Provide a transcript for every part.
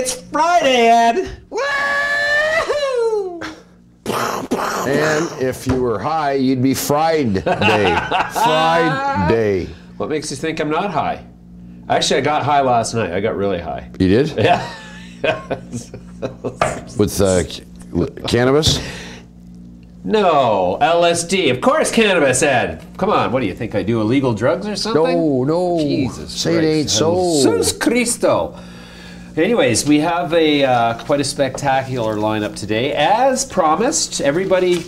it's Friday, Ed. Woo! And if you were high, you'd be fried day. Fried day. What makes you think I'm not high? Actually, I got high last night. I got really high. You did? Yeah. With cannabis? No, LSD. Of course, cannabis, Ed. Come on, what do you think? I do illegal drugs or something? No. Jesus Say Christ. it ain't so. Jesus Cristo. Anyways, we have a quite a spectacular lineup today. As promised, everybody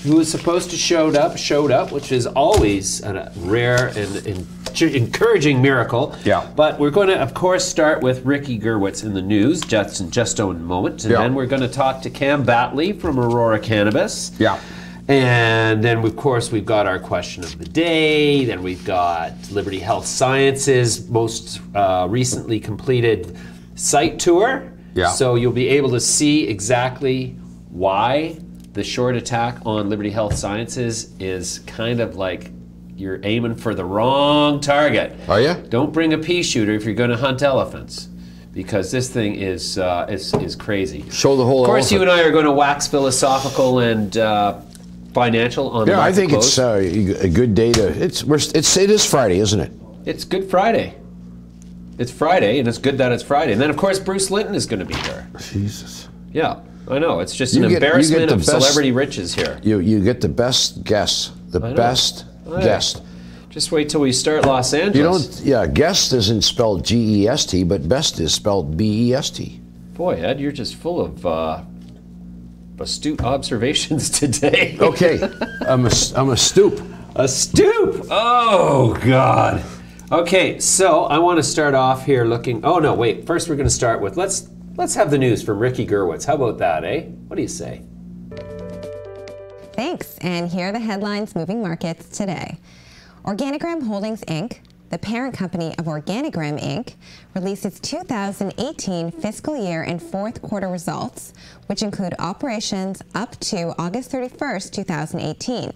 who was supposed to showed up, which is always a rare and encouraging miracle. Yeah. But we're going to, of course, start with Ricky Gerwitz in the news just in a moment. And then we're going to talk to Cam Battley from Aurora Cannabis. Yeah. And then, of course, we've got our question of the day. Then we've got Liberty Health Sciences' most recently completed site tour. Yeah. So you'll be able to see exactly why the short attack on Liberty Health Sciences is kind of like you're aiming for the wrong target. Are you? Don't bring a pea shooter if you're going to hunt elephants, because this thing is crazy. Show the whole Of course, elephant. you and I are going to wax philosophical and financial on the Yeah, I think close. it's a good day to. It is Friday, isn't it? It's Good Friday. It's Friday, and it's good that it's Friday. And then, of course, Bruce Linton is going to be here. Jesus. Yeah, I know. It's just an You get embarrassment the of best- celebrity riches here. You get the best guest. The best guest. Just wait till we start Los Angeles. You don't. Yeah, guest isn't spelled G-E-S-T, but best is spelled B-E-S-T. Boy, Ed, you're just full of astute observations today. Okay, I'm a stoop. A stoop. Oh God. Okay, so I want to start off here looking. Oh no, wait. First, we're going to start with let's have the news from Ricky Gerwitz. How about that, eh? What do you say? Thanks, and here are the headlines moving markets today. Organigram Holdings Inc., the parent company of Organigram Inc., released its 2018 fiscal year and fourth quarter results, which include operations up to August 31st, 2018.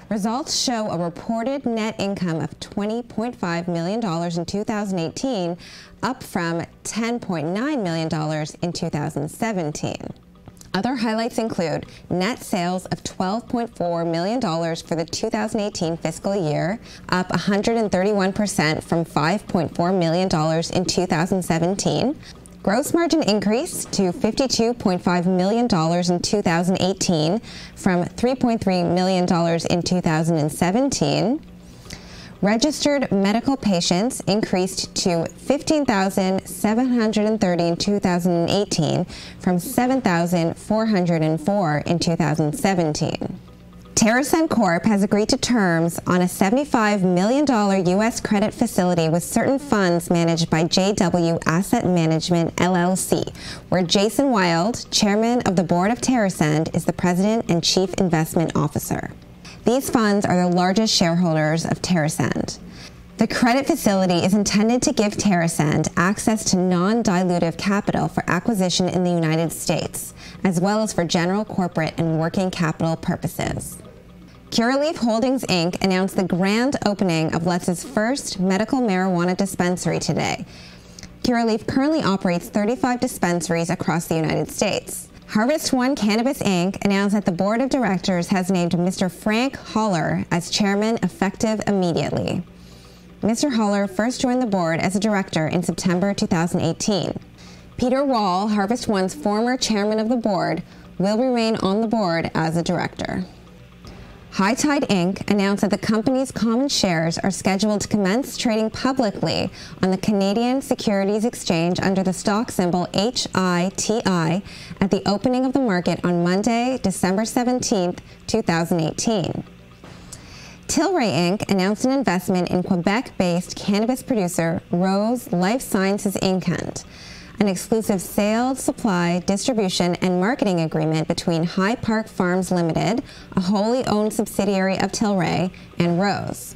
Results show a reported net income of $20.5 million in 2018, up from $10.9 million in 2017. Other highlights include net sales of $12.4 million for the 2018 fiscal year, up 131% from $5.4 million in 2017. Gross margin increased to $52.5 million in 2018 from $3.3 million in 2017. Registered medical patients increased to 15,730 in 2018 from 7,404 in 2017. TerrAscend Corp has agreed to terms on a $75 million U.S. credit facility with certain funds managed by JW Asset Management, LLC, where Jason Wild, chairman of the board of TerrAscend, is the president and chief investment officer. These funds are the largest shareholders of TerrAscend. The credit facility is intended to give TerrAscend access to non-dilutive capital for acquisition in the United States, as well as for general corporate and working capital purposes. Curaleaf Holdings Inc. announced the grand opening of Letz's first medical marijuana dispensary today. Curaleaf currently operates 35 dispensaries across the United States. Harvest One Cannabis Inc. announced that the board of directors has named Mr. Frank Holler as chairman effective immediately. Mr. Holler first joined the board as a director in September 2018. Peter Wall, Harvest One's former chairman of the board, will remain on the board as a director. High Tide Inc. announced that the company's common shares are scheduled to commence trading publicly on the Canadian Securities Exchange under the stock symbol HITI at the opening of the market on Monday, December 17, 2018. Tilray Inc. announced an investment in Quebec-based cannabis producer ROSE Life Sciences Inc., an exclusive sales, supply, distribution, and marketing agreement between High Park Farms Limited, a wholly owned subsidiary of Tilray, and ROSE.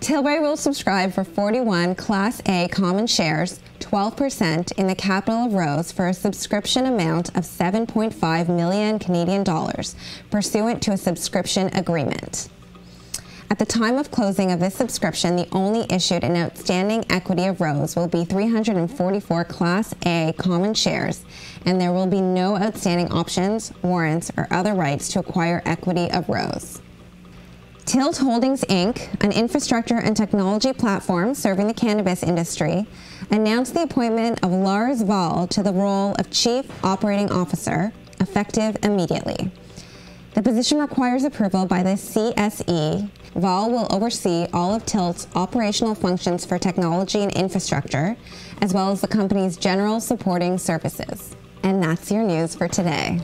Tilray will subscribe for 41 Class A common shares, 12% in the capital of ROSE, for a subscription amount of 7.5 million Canadian dollars, pursuant to a subscription agreement. At the time of closing of this subscription, the only issued and outstanding equity of ROSE will be 344 Class A common shares, and there will be no outstanding options, warrants, or other rights to acquire equity of ROSE. Tilray Holdings Inc., an infrastructure and technology platform serving the cannabis industry, announced the appointment of Lars Vaule to the role of Chief Operating Officer, effective immediately. The position requires approval by the CSE. Vaule will oversee all of Tilt's operational functions for technology and infrastructure, as well as the company's general supporting services. And that's your news for today.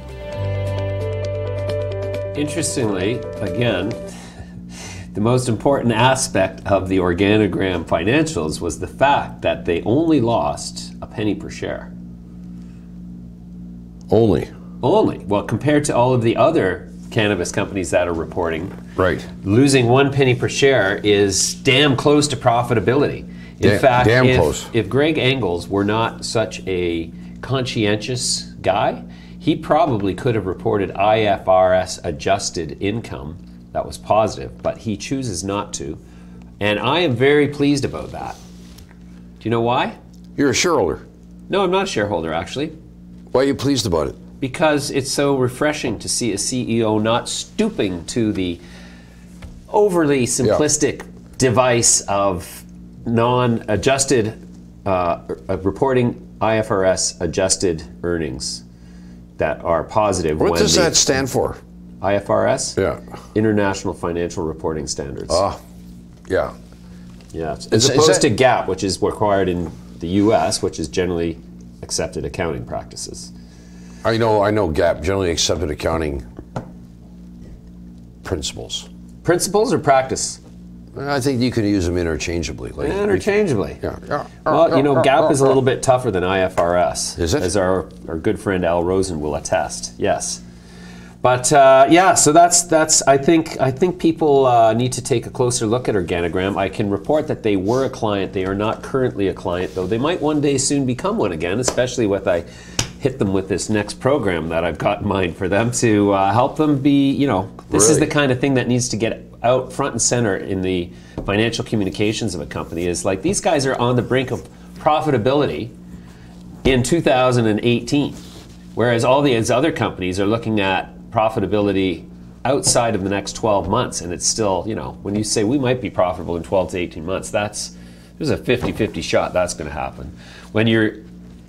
Interestingly, again, the most important aspect of the Organigram financials was the fact that they only lost a penny per share. Only. Well, compared to all of the other cannabis companies that are reporting, Right. losing 1 penny per share is damn close to profitability. In fact, close. if Greg Engels were not such a conscientious guy, he probably could have reported IFRS adjusted income that was positive, but he chooses not to. And I am very pleased about that. Do you know why? You're a shareholder. No, I'm not a shareholder, actually. Why are you pleased about it? Because it's so refreshing to see a CEO not stooping to the overly simplistic device of non-adjusted, reporting IFRS adjusted earnings that are positive. What does that stand for? IFRS? Yeah. International Financial Reporting Standards. Yeah. Yeah. As opposed to GAAP, which is required in the US, which is generally accepted accounting practices. I know GAAP, generally accepted accounting principles. Principles or practice? I think you can use them interchangeably. Interchangeably. Yeah. Well, GAAP is a little bit tougher than IFRS. Is it? As our good friend Al Rosen will attest. Yes. But yeah, so that's. I think people need to take a closer look at Organigram. I can report that they were a client. They are not currently a client, though they might one day soon become one again. Especially with I hit them with this next program that I've got in mind for them to help them be. This is the kind of thing that needs to get out front and center in the financial communications of a company. Is like these guys are on the brink of profitability in 2018, whereas all these other companies are looking at profitability outside of the next 12 months, and it's still, when you say we might be profitable in 12 to 18 months, there's a 50-50 shot that's going to happen. When you're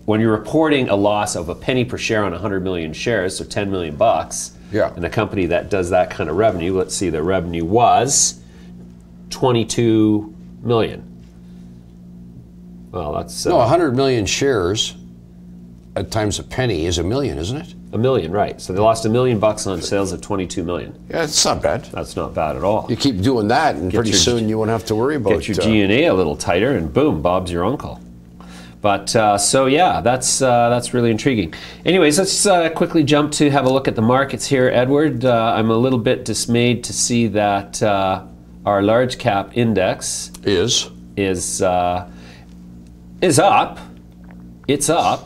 reporting a loss of a penny per share on 100 million shares, so $10 million bucks, yeah, and a company that does that kind of revenue, let's see, the revenue was 22 million. Well, that's 100 million shares at times a penny is $1 million, isn't it? $1 million, right. So they lost $1 million bucks on sales of 22 million. Yeah, it's not bad. That's not bad at all. You keep doing that, and pretty soon you won't have to worry about get your G&A a little tighter, and boom, Bob's your uncle. But so yeah, that's really intriguing. Anyways, let's quickly jump to have a look at the markets here, Edward. I'm a little bit dismayed to see that our large cap index is up. It's up.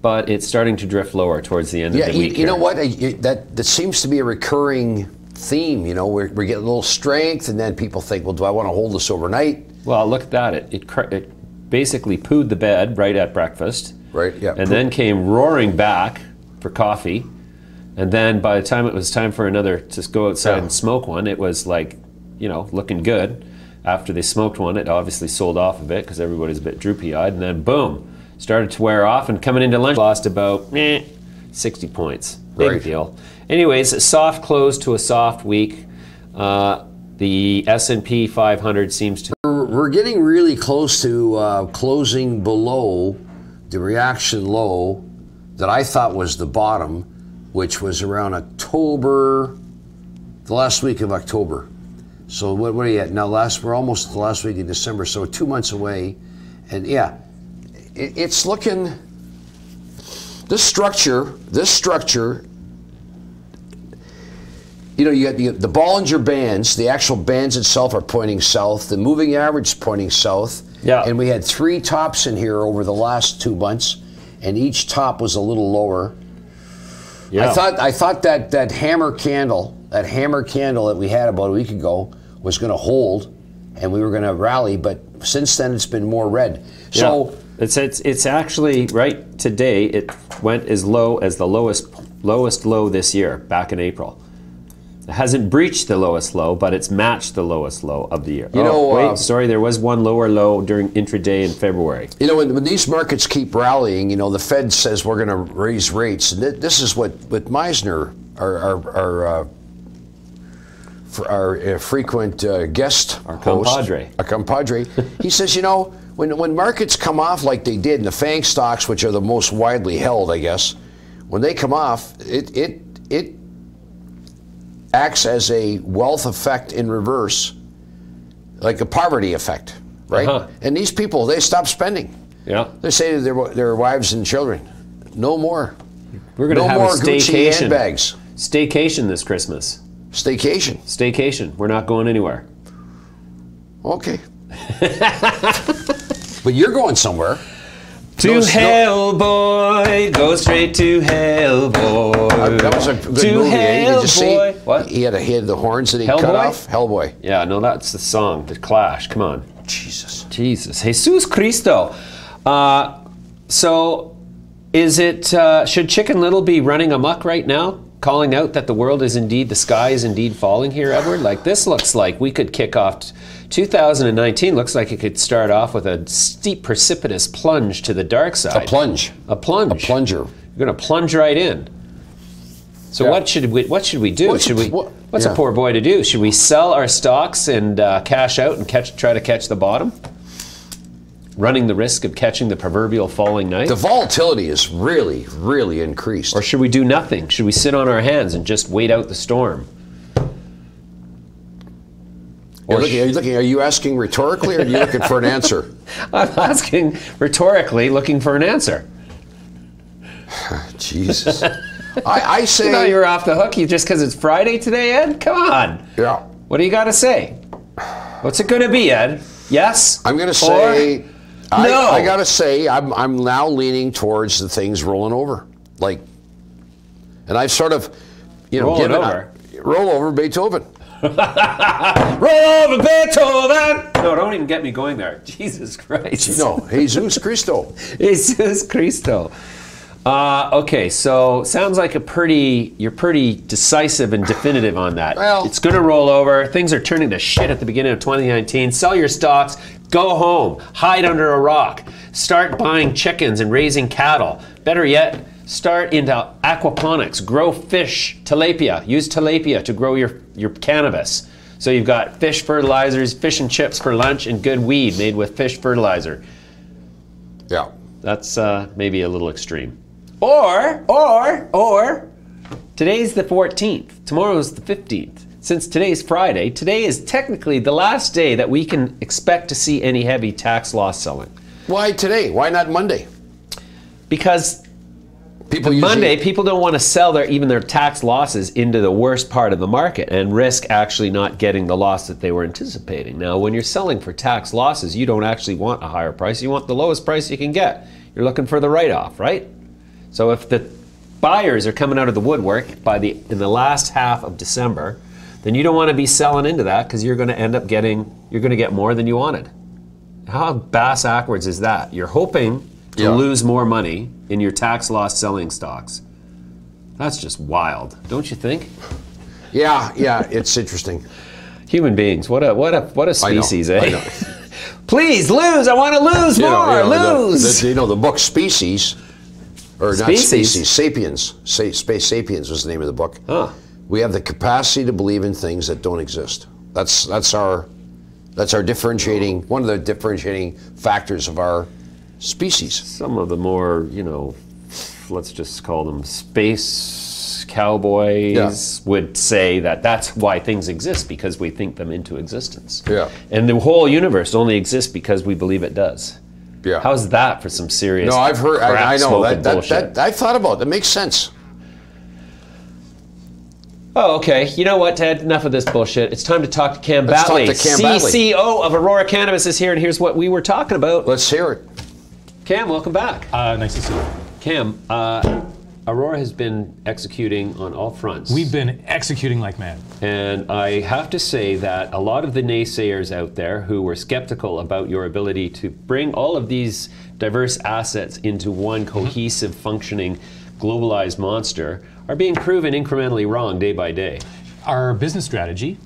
But it's starting to drift lower towards the end of the week. You know what? That seems to be a recurring theme. We're getting a little strength, and then people think, well, do I want to hold this overnight? Well, look at that. It basically pooed the bed right at breakfast. Right, yeah. And then came roaring back for coffee. And then by the time it was time for to go outside and smoke one, it was like, looking good. After they smoked one, it obviously sold off a bit because everybody's a bit droopy-eyed. And then boom. Started to wear off, and coming into lunch, lost about 60 points. Big deal. Anyways, a soft close to a soft week. The S&P 500 seems to... We're getting really close to closing below the reaction low that I thought was the bottom, which was around October, the last week of October. So what are you at now? We're almost the last week of December, so 2 months away. And yeah, it's looking, this structure, you got the Bollinger Bands, the actual bands itself are pointing south, the moving average is pointing south. Yeah. And we had 3 tops in here over the last 2 months, and each top was a little lower. Yeah. I thought that hammer candle that we had about a week ago was going to hold, and we were going to rally. But since then, it's been more red. So it's actually right today. It went as low as the lowest low this year back in April. It hasn't breached the lowest low, but it's matched the lowest low of the year. Wait, sorry, there was one lower low during intraday in February. You know, when these markets keep rallying, you know, the Fed says we're going to raise rates. And this is what Meisner, our frequent guest our host, compadre, he says, you know, when markets come off like they did in the FANG stocks, which are the most widely held, I guess, when they come off, it acts as a wealth effect in reverse, like a poverty effect, right? And these people, they stop spending. Yeah. They say to their wives and children, no more. We're going to have more a staycation. Gucci handbags. Staycation this Christmas. Staycation. Staycation. We're not going anywhere. Okay. But you're going somewhere. To hell, boy. Go straight to hell, boy. That was a good to movie. Hell, Did you see? boy. What? He had the horns that he Hellboy? cut off. Hellboy. Yeah, no, that's the song, The Clash. Come on. Jesus. Jesus Cristo. So, is it, should Chicken Little be running amok right now? Calling out that the sky is indeed falling here, Edward? Like, this looks like we could kick off 2019 looks like it could start off with a steep, precipitous plunge to the dark side. A plunge. A plunge. A plunger. You're going to plunge right in. So what should we do? What's a poor boy to do? Should we sell our stocks and cash out and try to catch the bottom? Running the risk of catching the proverbial falling knife? The volatility is really, really increased. Or should we do nothing? Should we sit on our hands and just wait out the storm? Are you asking rhetorically, or are you looking for an answer? I'm asking rhetorically, looking for an answer. Jesus. I say... No, you're off the hook just because it's Friday today, Ed? Come on. Yeah. What do you got to say? What's it going to be, Ed? Yes? I'm going to say... No. I got to say, I'm now leaning towards the things rolling over. Like, and I've sort of, Rolling over? Roll over Beethoven. Roll over Beethoven! No, don't even get me going there. Jesus Christ. No, Jesus Cristo. Jesus Cristo. Okay, so sounds like you're pretty decisive and definitive on that. Well, it's going to roll over. Things are turning to shit at the beginning of 2019. Sell your stocks. Go home. Hide under a rock. Start buying chickens and raising cattle. Better yet, start into aquaponics. Grow fish, tilapia. Use tilapia to grow your cannabis. So you've got fish fertilizers, fish and chips for lunch, and good weed made with fish fertilizer. Yeah. That's maybe a little extreme. Or, today's the 14th. Tomorrow's the 15th. Since today's Friday, today is technically the last day that we can expect to see any heavy tax loss selling. Why today? Why not Monday? Because people don't want to sell even their tax losses into the worst part of the market and risk actually not getting the loss that they were anticipating. Now, when you're selling for tax losses, you don't actually want a higher price. You want the lowest price you can get. You're looking for the write-off, right? So if the buyers are coming out of the woodwork in the last half of December, then you don't want to be selling into that because you're going to end up you're going to get more than you wanted. How bass-ackwards is that? You're hoping to lose more money in your tax loss selling stocks. That's just wild, don't you think? Yeah, it's interesting. Human beings, what a species, I know. Please lose. I want to lose more. Lose. The book Species, or Species? Not Species, Sapiens. Space Sapiens was the name of the book. Huh. We have the capacity to believe in things that don't exist. That's our differentiating, one of the differentiating factors of our species. Some of the more, let's just call them space cowboys would say that that's why things exist, because we think them into existence. Yeah. And the whole universe only exists because we believe it does. Yeah. How's that for some serious No, I've heard, I know, bullshit? I've thought about it. That makes sense. Oh, okay. You know what, Ted? Enough of this bullshit. It's time to talk to Cam Battley. CCO of Aurora Cannabis is here, and here's what we were talking about. Let's hear it. Cam, welcome back. Nice to see you. Cam, Aurora has been executing on all fronts. We've been executing like mad. And I have to say that a lot of the naysayers out there who were skeptical about your ability to bring all of these diverse assets into one cohesive, functioning, globalized monster are being proven incrementally wrong day by day. Our business strategy,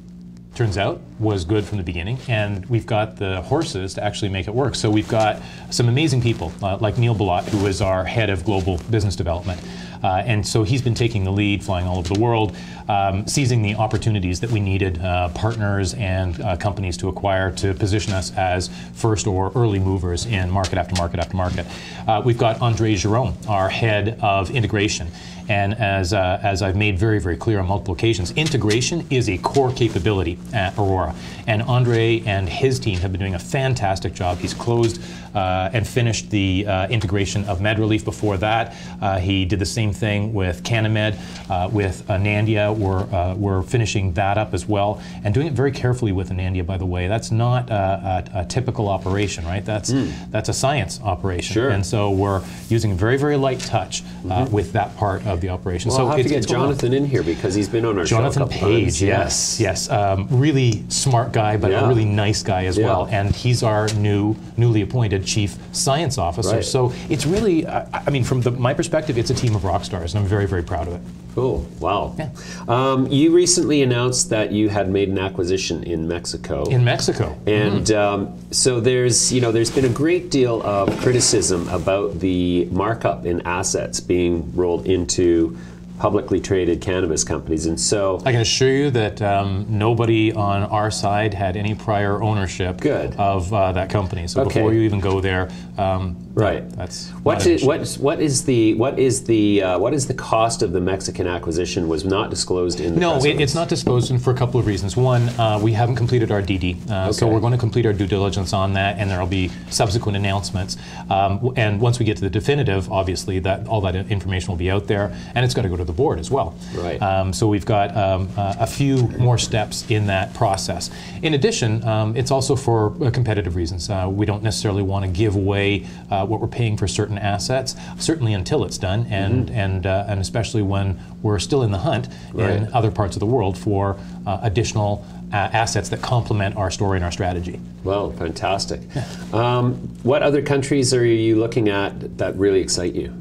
turns out, was good from the beginning, and we've got the horses to actually make it work. So we've got some amazing people, like Neil Balot, who is our head of global business development. And so he's been taking the lead, flying all over the world, seizing the opportunities that we needed, partners and companies to acquire to position us as first or early movers in market after market after market. We've got Andre Jerome, our head of integration. And as I've made very, very clear on multiple occasions, integration is a core capability at Aurora. And Andre and his team have been doing a fantastic job. He's closed and finished the integration of MedRelief before that. He did the same thing with Canamed, with Anandia. We're finishing that up as well, and doing it very carefully with Anandia, by the way. That's not a typical operation, right? That's a science operation. Sure. And so we're using very, very light touch with that part of the operation. Well, So I'll have to get Jonathan in here because he's been on our show a Jonathan couple Page, times. yes. Really smart guy, but a really nice guy as well. And he's our newly appointed Chief Science Officer. Right. So it's really, I mean, from my perspective, it's a team of rock stars, and I'm very, very proud of it. Cool. Wow. Yeah. You recently announced that you had made an acquisition in Mexico. In Mexico. And so there's been a great deal of criticism about the markup in assets being rolled into publicly traded cannabis companies, and so I can assure you that nobody on our side had any prior ownership of that company. So before you even go there, right, that's what is the cost of the Mexican acquisition was not disclosed in the press release. It's not disclosed for a couple of reasons. One, we haven't completed our DD, so we're going to complete our due diligence on that, and there will be subsequent announcements. And once we get to the definitive, obviously all that information will be out there, and it's got to go to the board as well. Right. So we've got a few more steps in that process. In addition, it's also for competitive reasons. We don't necessarily want to give away what we're paying for certain assets, certainly until it's done, and especially when we're still in the hunt in other parts of the world for additional assets that complement our story and our strategy. Well, fantastic. What other countries are you looking at that really excite you?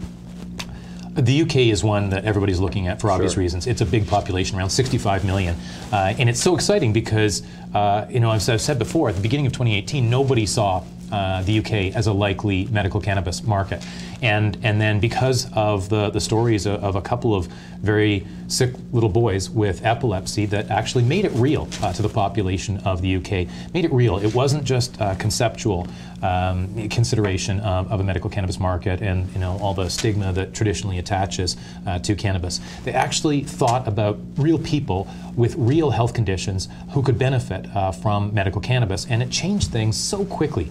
The UK is one that everybody's looking at for obvious reasons. It's a big population, around 65 million. And it's so exciting because, as I've said before, at the beginning of 2018, nobody saw the UK as a likely medical cannabis market. And then because of the stories of a couple of very sick little boys with epilepsy that actually made it real to the population of the UK, made it real. It wasn't just conceptual consideration of a medical cannabis market and all the stigma that traditionally attaches to cannabis. They actually thought about real people with real health conditions who could benefit from medical cannabis, and it changed things so quickly.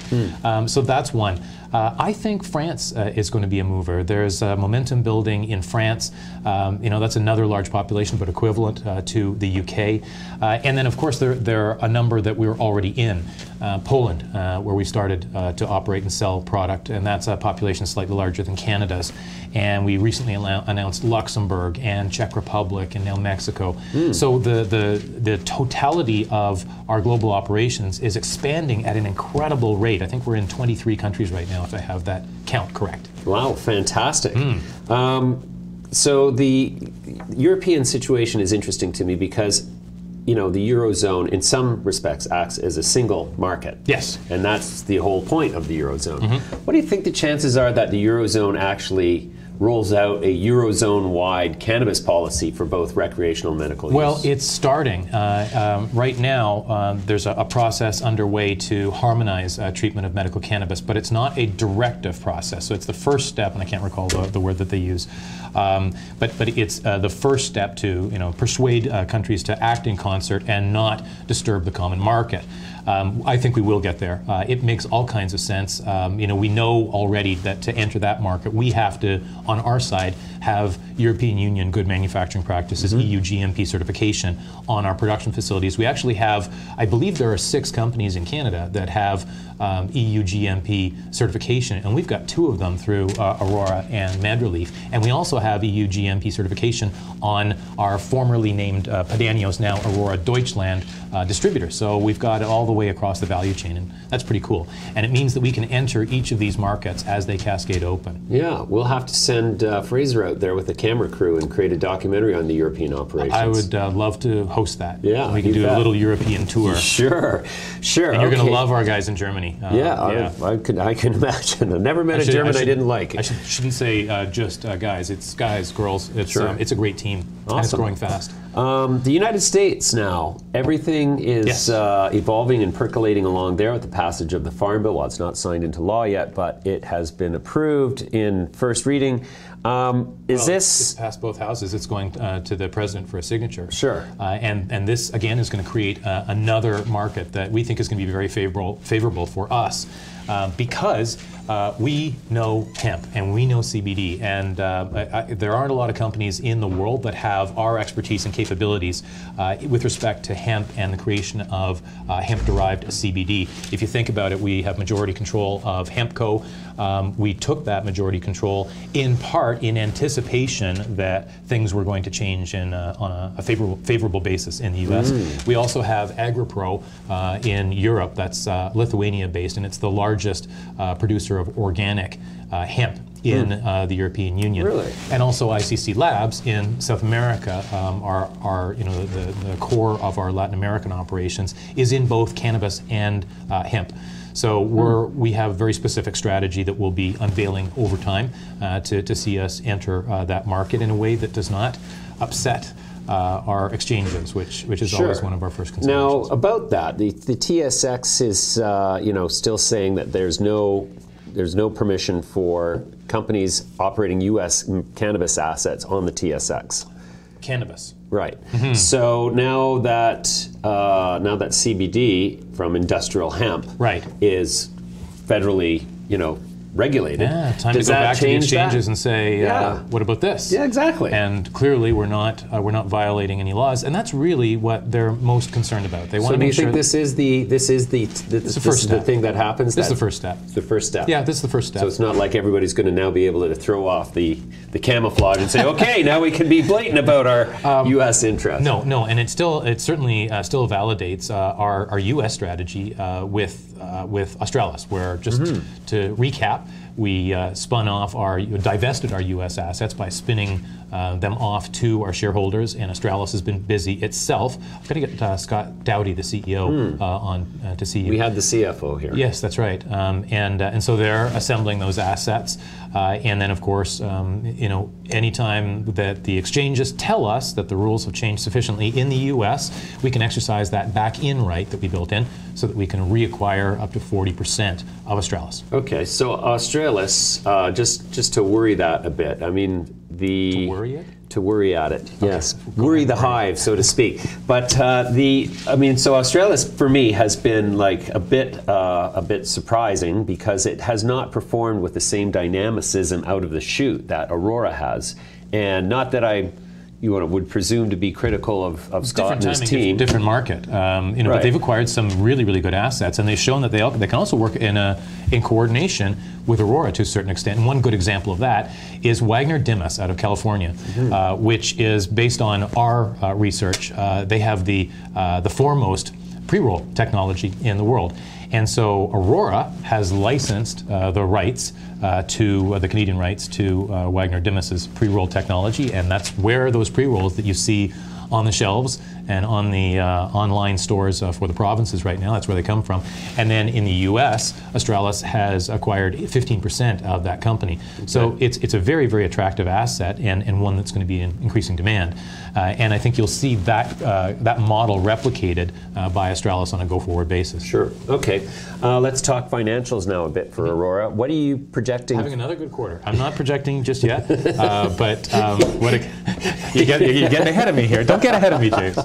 So that's one. I think France is going to be a mover. There's momentum building in France. That's another large population, but equivalent to the UK. And then, of course, there are a number that we're already in. Poland, where we started to operate and sell product, and that's a population slightly larger than Canada's. And we recently announced Luxembourg and Czech Republic and now Mexico. So the totality of our global operations is expanding at an incredible rate. I think we're in 23 countries right now, if I have that count correct. Wow, fantastic. So the European situation is interesting to me because the Eurozone, in some respects, acts as a single market. Yes. And that's the whole point of the Eurozone. What do you think the chances are that the Eurozone actually rolls out a Eurozone-wide cannabis policy for both recreational and medical use? Well, it's starting. Right now, there's a process underway to harmonize treatment of medical cannabis, but it's not a directive process. So it's the first step, and I can't recall the word that they use, but it's the first step to persuade countries to act in concert and not disturb the common market. I think we will get there. It makes all kinds of sense. We know already that to enter that market, we have to, on our side, have European Union good manufacturing practices, EU GMP certification on our production facilities. We actually have, I believe there are 6 companies in Canada that have EU GMP certification, and we've got 2 of them through Aurora and Madreleaf. And we also have EU GMP certification on our formerly named Padanios, now Aurora Deutschland distributor. So we've got it all the way across the value chain, and that's pretty cool. And it means that we can enter each of these markets as they cascade open. Yeah, we'll have to send Fraser out there with a camera crew and create a documentary on the European operations. I would love to host that. Yeah, we can do a little European tour. Sure. And you're going to love our guys in Germany. I can imagine. I've never met a German I didn't like. I shouldn't say just guys. It's guys, girls. It's it's a great team. Awesome. And it's growing fast. The United States now, everything is evolving and percolating along there with the passage of the Farm Bill. Well, it's not signed into law yet, but it has been approved in first reading. It's passed both houses. It's going to the president for a signature. Sure. And this, again, is going to create another market that we think is going to be very favorable for us. Because we know hemp and we know CBD, and there aren't a lot of companies in the world that have our expertise and capabilities with respect to hemp and the creation of hemp-derived CBD. If you think about it, we have majority control of HempCo. We took that majority control in part in anticipation that things were going to change on a favorable basis in the U.S. We also have AgriPro in Europe, that's Lithuania-based, and it's the largest producer of organic hemp in the European Union. Really? And also ICC Labs in South America, are the core of our Latin American operations is in both cannabis and hemp. So we have a very specific strategy that we'll be unveiling over time to see us enter that market in a way that does not upset our exchanges, which is always one of our first considerations. Now, about that, the TSX is still saying that there's no permission for companies operating U.S. cannabis assets on the TSX. Cannabis. Right. So now that CBD from industrial hemp is federally, regulated. Yeah, time to go back to the exchanges and say, what about this? Yeah, exactly. And clearly, we're not violating any laws, and that's really what they're most concerned about. They want to make sure. So do you think this is the thing that happens? This is the first step. It's the first step. Yeah, this is the first step. So it's not like everybody's going to now be able to throw off the camouflage and say, okay, now we can be blatant about our U.S. interests. No, and it certainly still validates our U.S. strategy with Australis, where just to recap, we divested our U.S. assets by spinning them off to our shareholders, and Australis has been busy itself. I'm going to get Scott Dowdy, the CEO, on to see you. We had the CFO here. Yes, that's right. And so they're assembling those assets, and then of course, anytime that the exchanges tell us that the rules have changed sufficiently in the U.S., we can exercise that back-in right that we built in, so that we can reacquire up to 40% of Australis. Okay, so Australis, just to worry that a bit. I mean, to worry it? To worry at it, yes. Worry the hive, so to speak. But so Australis for me has been like a bit surprising because it has not performed with the same dynamicism out of the chute that Aurora has. And not that I would presume to be critical of Scott and his team. Different market, but they've acquired some really, really good assets, and they've shown that they can also work in coordination with Aurora to a certain extent. And one good example of that is Wagner Dimas out of California, which is based on our research. They have the foremost pre-roll technology in the world. And so Aurora has licensed the rights the Canadian rights to Wagner Dimas's pre-roll technology, and that's where those pre-rolls that you see on the shelves and on the online stores for the provinces right now, that's where they come from. And then in the U.S., Australis has acquired 15% of that company. Okay. So it's a very, very attractive asset and one that's going to be in increasing demand. And I think you'll see that model replicated by Australis on a go-forward basis. Sure. Okay. Let's talk financials now a bit for Aurora. What are you projecting? Having another good quarter. I'm not projecting just yet, but You're getting ahead of me here. Don't get ahead of me, James.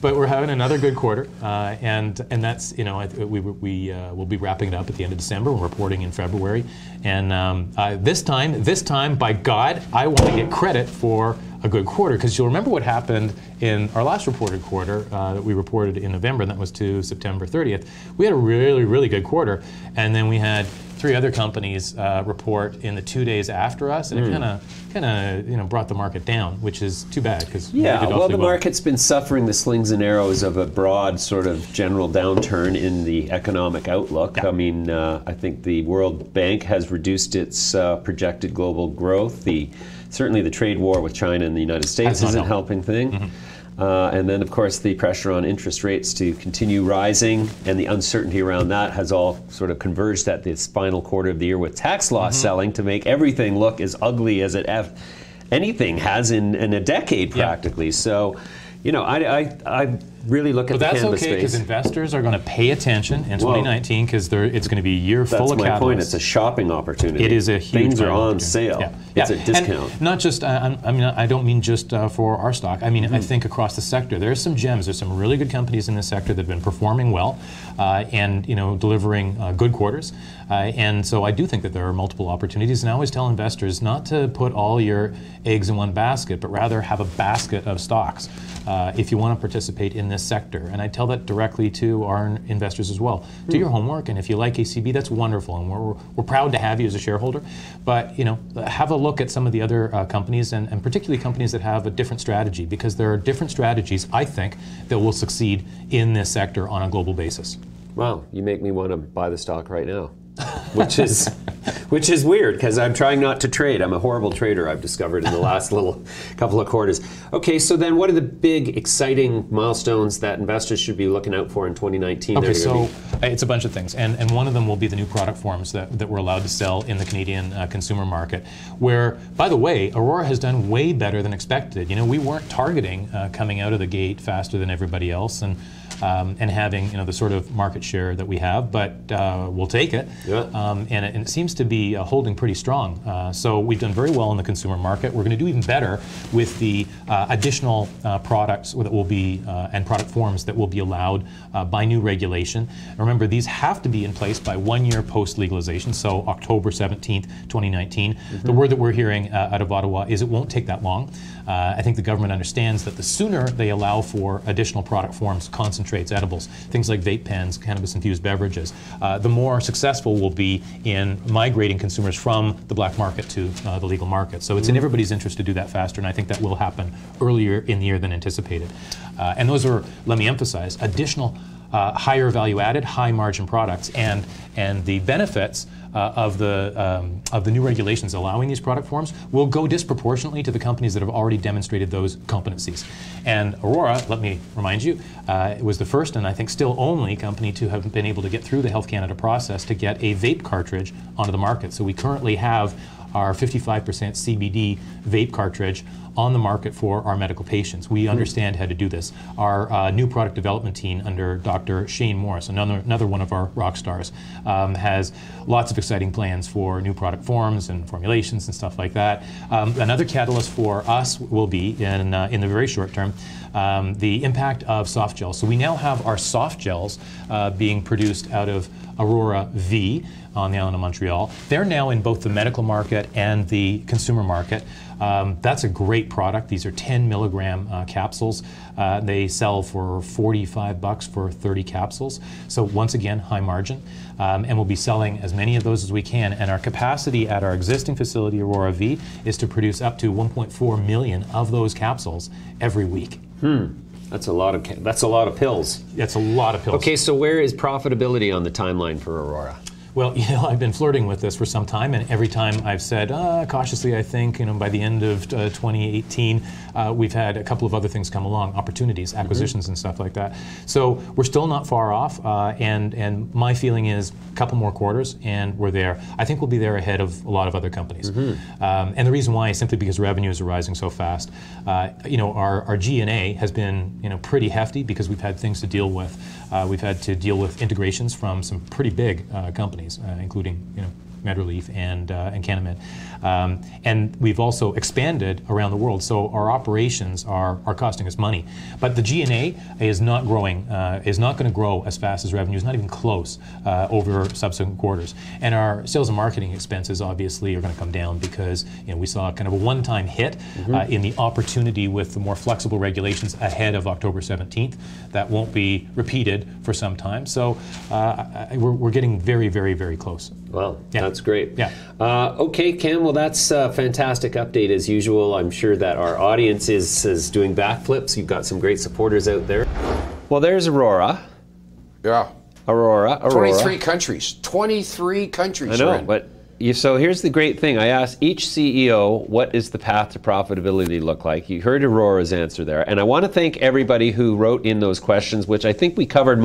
But we're having another good quarter, and that's, you know, we will be wrapping it up at the end of December. We're reporting in February, and this time, by God, I want to get credit for a good quarter, because you'll remember what happened in our last reported quarter that we reported in November, and that was to September 30th. We had a really, really good quarter, and then we had 3 other companies report in the 2 days after us, and it kind of you know, brought the market down, which is too bad, because well, the market's been suffering the slings and arrows of a broad sort of general downturn in the economic outlook. I mean, I think the World Bank has reduced its projected global growth. Certainly the trade war with China and the United States isn't helping things. And then, of course, the pressure on interest rates to continue rising and the uncertainty around that has all sort of converged at this final quarter of the year with tax loss selling to make everything look as ugly as anything has in a decade practically. So, you know, I really look at the cannabis space. But that's okay, because investors are going to pay attention in 2019, because it's going to be a year full of catalysts. That's my point. It's a shopping opportunity. It is a huge things are on sale. It's a discount. And not just, I mean, I don't mean just for our stock. I mean, I think across the sector, there's some gems. There's some really good companies in this sector that have been performing well and, you know, delivering good quarters. And so I do think that there are multiple opportunities. And I always tell investors not to put all your eggs in one basket, but rather have a basket of stocks if you want to participate in this sector. And I tell that directly to our investors as well. Do your homework, and if you like ACB, that's wonderful, and we're proud to have you as a shareholder. But, you know, have a look at some of the other companies, and particularly companies that have a different strategy, because there are different strategies, I think, that will succeed in this sector on a global basis. Wow, you make me want to buy the stock right now. which is weird, because I'm trying not to trade. I'm a horrible trader, I've discovered in the last couple of quarters. Okay, so then what are the big exciting milestones that investors should be looking out for in 2019? Okay, so it's a bunch of things, and one of them will be the new product forms that we're allowed to sell in the Canadian consumer market, where, by the way, Aurora has done way better than expected. You know, we weren't targeting coming out of the gate faster than everybody else, and having, you know, the sort of market share that we have, but we'll take it. Yeah. And it seems to be holding pretty strong. So we've done very well in the consumer market. We're going to do even better with the additional products that will be and product forms that will be allowed by new regulation. Remember, these have to be in place by 1 year post legalization, so October 17th, 2019. The word that we're hearing out of Ottawa is it won't take that long. I think the government understands that the sooner they allow for additional product forms, concentrates, edibles, things like vape pens, cannabis-infused beverages, the more successful we'll be in migrating consumers from the black market to the legal market. So it's in everybody's interest to do that faster, and I think that will happen earlier in the year than anticipated. And those are, let me emphasize, additional higher value-added, high-margin products, and the benefits of the new regulations allowing these product forms will go disproportionately to the companies that have already demonstrated those competencies. And Aurora, let me remind you, was the first and I think still only company to have been able to get through the Health Canada process to get a vape cartridge onto the market. So we currently have our 55% CBD vape cartridge on the market for our medical patients. We understand how to do this. Our new product development team under Dr. Shane Morris, another one of our rock stars, has lots of exciting plans for new product forms and formulations and stuff like that. Another catalyst for us will be, in the very short term, the impact of soft gels. So we now have our soft gels being produced out of Aurora V on the island of Montreal. They're now in both the medical market and the consumer market. That's a great product. These are 10 milligram capsules. They sell for $45 for 30 capsules. So once again, high margin. And we'll be selling as many of those as we can. And our capacity at our existing facility, Aurora V, is to produce up to 1.4 million of those capsules every week. That's a lot of pills. That's a lot of pills. Okay, so where is profitability on the timeline for Aurora? Well, you know, I've been flirting with this for some time, and every time I've said, cautiously, I think, you know, by the end of 2018, we've had a couple of other things come along, opportunities, acquisitions, and stuff like that. So we're still not far off, and my feeling is a couple more quarters, and we're there. I think we'll be there ahead of a lot of other companies. And the reason why is simply because revenues are rising so fast. You know, our G&A has been, you know, pretty hefty because we've had things to deal with. We've had to deal with integrations from some pretty big companies, including, you know, MedRelief, and Canamed. And we've also expanded around the world, so our operations are costing us money. But the G&A is not growing, is not going to grow as fast as revenues, not even close over subsequent quarters. And our sales and marketing expenses obviously are going to come down because we saw kind of a one-time hit in the opportunity with the more flexible regulations ahead of October 17th. That won't be repeated for some time. So we're getting very, very, very close. Well, that's great. Yeah. Okay, Cam, well, that's a fantastic update as usual. I'm sure that our audience is doing backflips. You've got some great supporters out there. Well, there's Aurora. Yeah. Aurora. 23 countries. 23 countries. I know, but so here's the great thing. I asked each CEO, what is the path to profitability look like? You heard Aurora's answer there. And I want to thank everybody who wrote in those questions, which I think we covered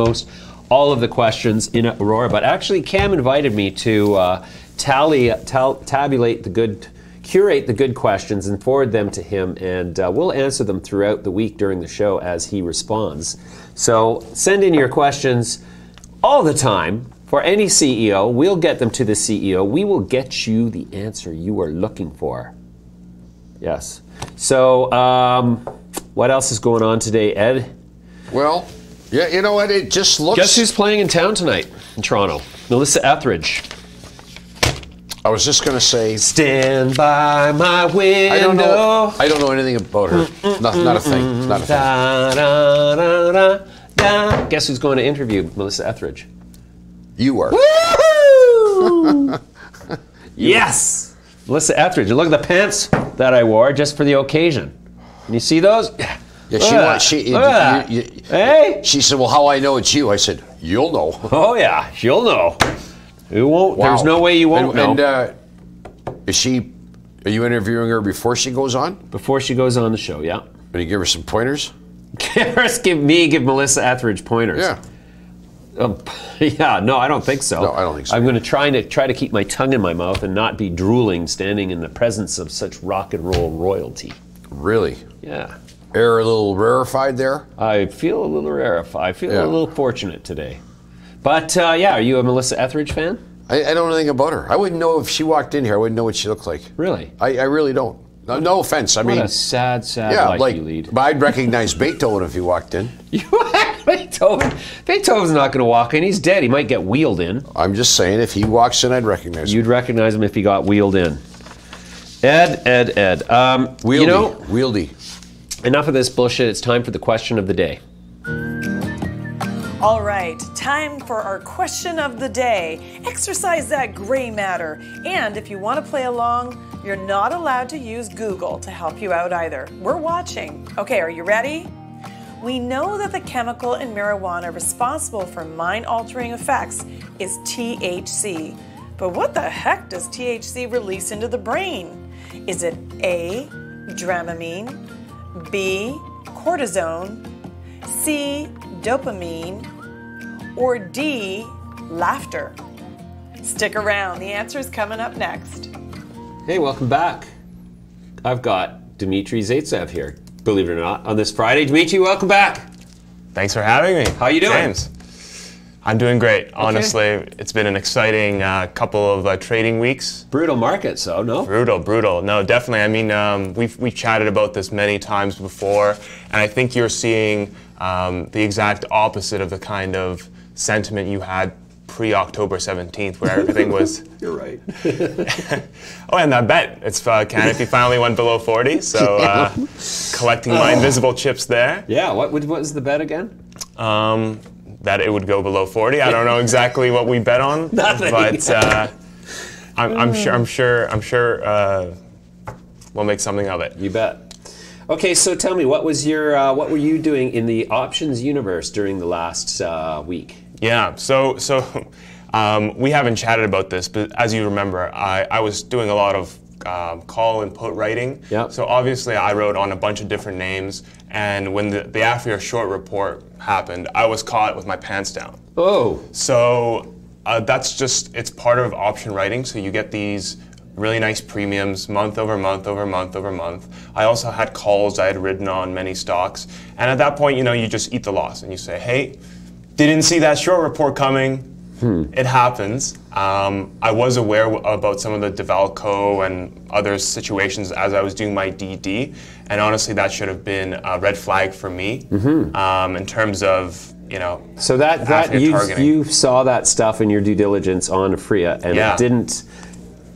all of the questions in Aurora. But actually, Cam invited me to tabulate the good, curate the good questions and forward them to him. And we'll answer them throughout the week during the show as he responds. So send in your questions all the time. For any CEO, we'll get them to the CEO. We will get you the answer you are looking for. Yes. So, what else is going on today, Ed? Well, yeah, you know what? It just looks... Guess who's playing in town tonight in Toronto? Melissa Etheridge. I was just going to say... Stand by my window. I don't know anything about her. Not a thing. Not a thing. Da, da, da, da, da. Guess who's going to interview Melissa Etheridge? You are. Woo! Yes! Melissa Etheridge. Look at the pants that I wore just for the occasion. Can you see those? Yeah, Hey? She said, well, how I know it's you? I said, you'll know. Oh, yeah, she'll know. You won't. Wow. There's no way you won't know. And are you interviewing her before she goes on? Before she goes on the show, yeah. And you give her some pointers? Give Melissa Etheridge pointers. Yeah. Yeah, no, I don't think so. No, I don't think so. I'm going to try to keep my tongue in my mouth and not be drooling standing in the presence of such rock and roll royalty. Really? Yeah. Air a little rarefied there? I feel a little rarefied. I feel a little fortunate today. But yeah, are you a Melissa Etheridge fan? I don't know anything about her. I wouldn't know if she walked in here. I wouldn't know what she looked like. Really? I really don't. No offense. I mean, what a sad life you lead. But I'd recognize Beethoven if he walked in. Beethoven? Beethoven's not going to walk in. He's dead. He might get wheeled in. I'm just saying, if he walks in, I'd recognize him. You'd recognize him if he got wheeled in. Ed. Wieldy. Enough of this bullshit. It's time for the question of the day. All right, time for our question of the day. Exercise that gray matter. And if you want to play along, you're not allowed to use Google to help you out either. We're watching. Okay, are you ready? We know that the chemical in marijuana responsible for mind-altering effects is THC. But what the heck does THC release into the brain? Is it A, Dramamine, B, cortisone, C, dopamine, or D, laughter? Stick around, the answer is coming up next. Hey, welcome back. I've got Dmitry Zaytsev here, believe it or not, on this Friday. Dmitry, welcome back. Thanks for having me. How you doing? James. I'm doing great. Honestly, it's been an exciting couple of trading weeks. Brutal market, so no? Brutal. No, definitely. I mean, we've chatted about this many times before, and I think you're seeing the exact opposite of the kind of sentiment you had pre-October 17th, where everything was... You're right. Oh, and that bet. It's Canopy finally went below 40, so collecting my invisible chips there. Yeah, what was the bet again? That it would go below 40. I don't know exactly what we bet on, Nothing. But I'm sure we'll make something of it. You bet. Okay, so tell me, what were you doing in the options universe during the last week? Yeah, so we haven't chatted about this, but as you remember, I was doing a lot of call and put writing. Yep. So obviously I wrote on a bunch of different names, and when the after your short report happened, I was caught with my pants down. Oh. So it's part of option writing, so you get these really nice premiums month over month over month over month. I also had calls I had written on many stocks, and at that point, you just eat the loss and you say, hey, didn't see that short report coming, It happens. I was aware about some of the Develco and other situations as I was doing my DD, and honestly, that should have been a red flag for me in terms of, you know. So that you saw that stuff in your due diligence on Aphria, and it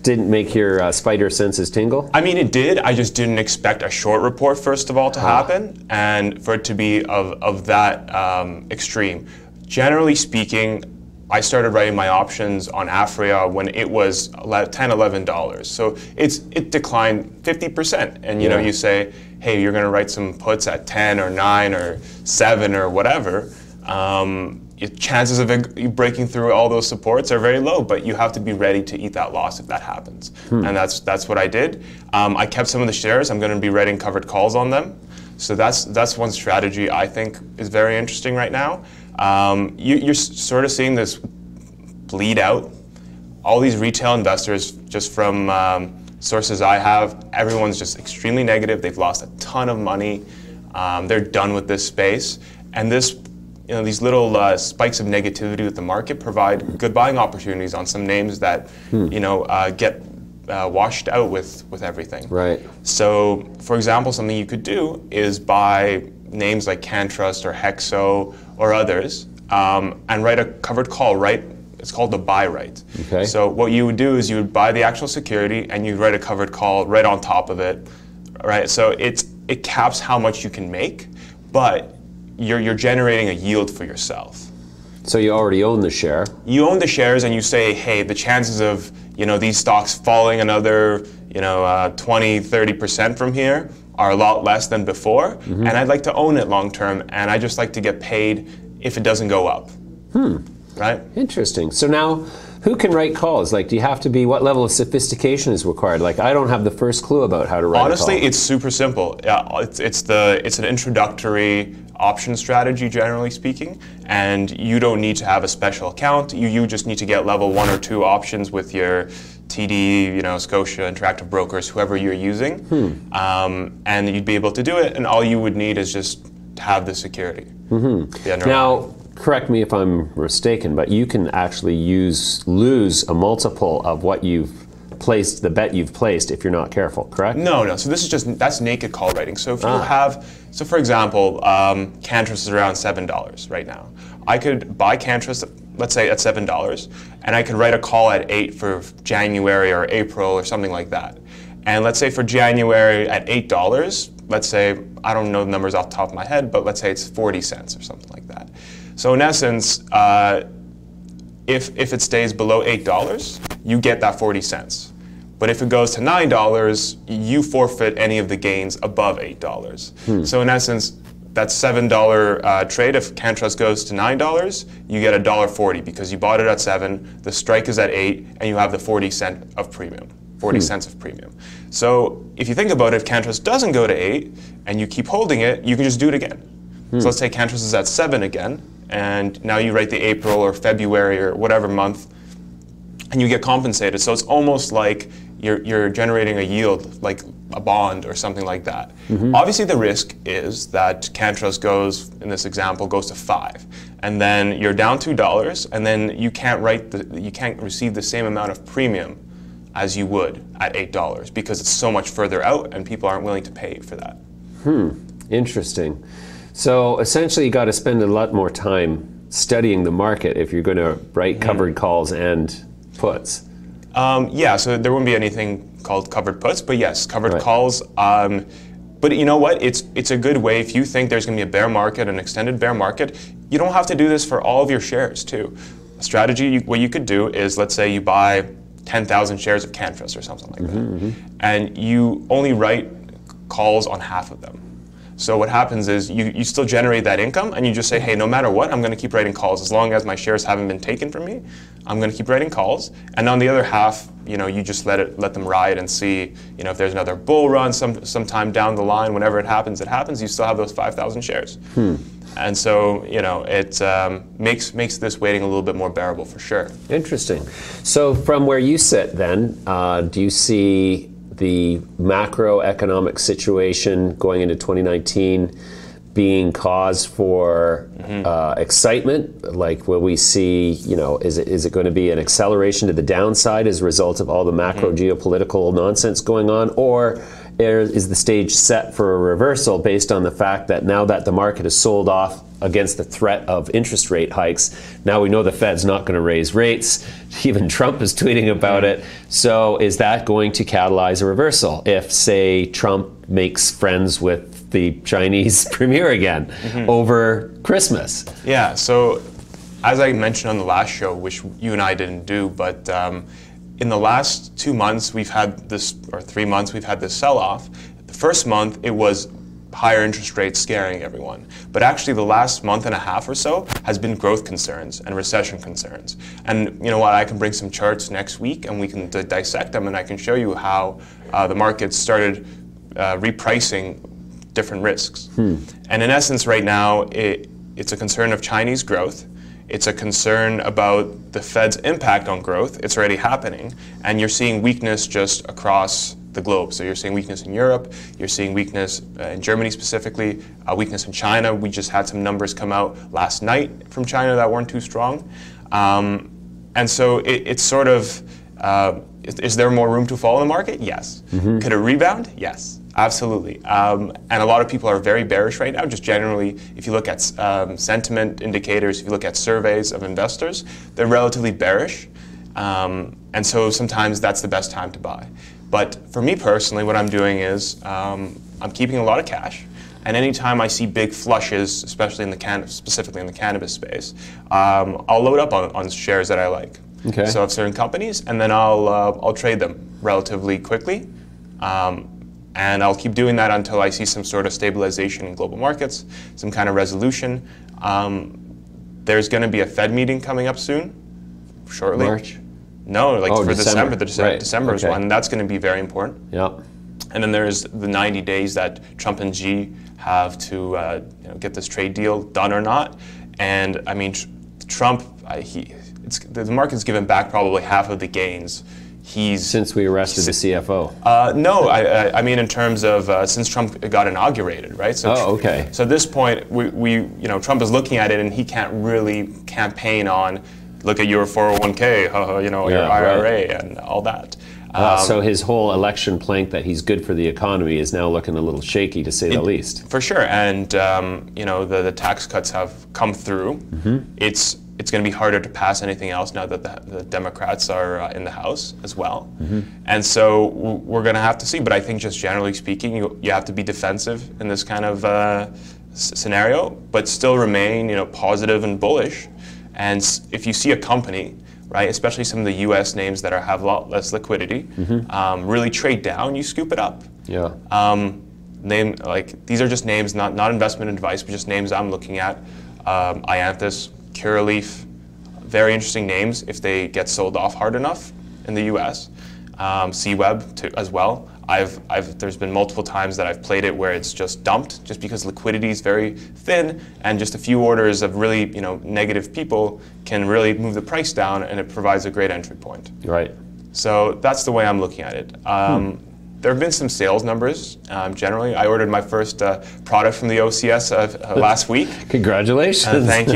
didn't make your spider senses tingle? I mean, it did. I just didn't expect a short report, first of all, to happen, and for it to be of that extreme. Generally speaking, I started writing my options on Aphria when it was $10, $11. So it declined 50%. And you know, you say, hey, you're going to write some puts at 10 or 9 or 7 or whatever. Chances of it breaking through all those supports are very low, but you have to be ready to eat that loss if that happens. And that's what I did. I kept some of the shares. I'm going to be writing covered calls on them. So that's one strategy I think is very interesting right now. You're sort of seeing this bleed out. All these retail investors, just from sources I have, everyone's just extremely negative. They've lost a ton of money. They're done with this space. And these little spikes of negativity with the market provide good buying opportunities on some names that get washed out with everything. Right. So, for example, something you could do is buy names like CanTrust or Hexo or others, and write a covered call, right? It's called the buy right. Okay. So what you would do is you would buy the actual security and you'd write a covered call right on top of it, right? So it caps how much you can make, but you're generating a yield for yourself. So you already own the share. You own the shares and you say, hey, the chances of these stocks falling another 20, 30% from here are a lot less than before, and I'd like to own it long term, and I just like to get paid if it doesn't go up. Right? Interesting. So now, who can write calls? Like, do you have to be, what level of sophistication is required? Like, I don't have the first clue about how to write Honestly, a call. it's super simple. It's an introductory option strategy, generally speaking, and you don't need to have a special account. You just need to get level 1 or 2 options with your TD, Scotia, Interactive Brokers, whoever you're using, and you'd be able to do it, and all you would need is just to have the security. Now, correct me if I'm mistaken, but you can actually lose a multiple of what you've placed, the bet you've placed, if you're not careful, correct? No. So this is that's naked call writing. So if you have, for example, CanTrust is around $7 right now. I could buy CanTrust, let's say at $7, and I could write a call at 8 for January or April or something like that. And let's say for January at $8, let's say, I don't know the numbers off the top of my head, but let's say it's 40 cents or something like that. So in essence, if it stays below $8, you get that 40 cents. But if it goes to $9, you forfeit any of the gains above $8. So in essence, that $7 trade, if CanTrust goes to $9, you get $1.40 because you bought it at 7, the strike is at 8, and you have the 40 cents of premium. So if you think about it, if CanTrust doesn't go to 8 and you keep holding it, you can just do it again. So let's say CanTrust is at 7 again, and now you write the April or February or whatever month, and you get compensated. So it's almost like you're generating a yield, like a bond or something like that. Obviously, the risk is that CanTrust goes, in this example, goes to 5, and then you're down $2, and then you can't receive the same amount of premium as you would at $8 because it's so much further out, and people aren't willing to pay for that. Interesting. So essentially, you got to spend a lot more time studying the market if you're going to write covered calls and puts. So there wouldn't be anything called covered puts, but yes, covered calls. But you know what? It's a good way if you think there's going to be a bear market, an extended bear market. You don't have to do this for all of your shares too. A strategy, what you could do is, let's say you buy 10,000 shares of CanTrust or something like that, and you only write calls on half of them. So what happens is you still generate that income, and you just say, hey, no matter what, I'm going to keep writing calls. As long as my shares haven't been taken from me, I'm going to keep writing calls. And on the other half, you just let them ride and see, if there's another bull run sometime down the line, whenever it happens, you still have those 5,000 shares. And so, it makes this waiting a little bit more bearable for sure. Interesting. So from where you sit then, do you see the macroeconomic situation going into 2019 being cause for excitement? Like, will we see, you know, is it going to be an acceleration to the downside as a result of all the macro geopolitical nonsense going on, or is the stage set for a reversal based on the fact that now that the market has sold off against the threat of interest rate hikes, now we know the Fed's not going to raise rates. Even Trump is tweeting about it. So is that going to catalyze a reversal if, say, Trump makes friends with the Chinese premier again over Christmas? Yeah, so as I mentioned on the last show, which you and I didn't do, but in the last 2 months, we've had this, or 3 months, we've had this sell-off. The first month, it was higher interest rates scaring everyone. But actually, the last month and a half or so has been growth concerns and recession concerns. And you know what, I can bring some charts next week and we can dissect them, and I can show you how the market started repricing different risks. And in essence, right now, it's a concern of Chinese growth. It's a concern about the Fed's impact on growth. It's already happening. And you're seeing weakness just across the globe. So you're seeing weakness in Europe, you're seeing weakness in Germany specifically, weakness in China. We just had some numbers come out last night from China that weren't too strong. And so it's sort of, is there more room to fall in the market? Yes. Could it rebound? Yes. Absolutely. And a lot of people are very bearish right now, just generally. If you look at sentiment indicators, if you look at surveys of investors, they're relatively bearish. And so sometimes that's the best time to buy. But for me personally, what I'm doing is I'm keeping a lot of cash. And anytime I see big flushes, especially in the specifically in the cannabis space, I'll load up on shares that I like. Okay. So of certain companies, and then I'll trade them relatively quickly. And I'll keep doing that until I see some sort of stabilization in global markets, some kind of resolution. There's going to be a Fed meeting coming up soon, shortly. March? No, like for December. Right. December is Okay. one. That's going to be very important. Yep. And then there's the 90 days that Trump and Xi have to get this trade deal done or not. And I mean, Trump, the market's given back probably half of the gains. Since we arrested the CFO. No, I mean in terms of since Trump got inaugurated, right? So okay. So at this point, Trump is looking at it, and he can't really campaign on, look at your 401k, your IRA, right, and all that. So his whole election plank that he's good for the economy is now looking a little shaky, to say the least. For sure, and the tax cuts have come through. It's going to be harder to pass anything else now that the Democrats are in the House as well. And so we're going to have to see. But I think just generally speaking, you have to be defensive in this kind of scenario, but still remain positive and bullish. And if you see a company, right, especially some of the U.S. names that have a lot less liquidity, really trade down, you scoop it up. Yeah. These are just names, not investment advice, but just names I'm looking at. Ianthus, Curaleaf, very interesting names if they get sold off hard enough in the U.S. C-Web as well. There's been multiple times that I've played it where it's just dumped, just because liquidity is very thin, and just a few orders of really negative people can really move the price down, and it provides a great entry point. Right. So that's the way I'm looking at it. There have been some sales numbers. Generally, I ordered my first product from the OCS last week. Congratulations! Thank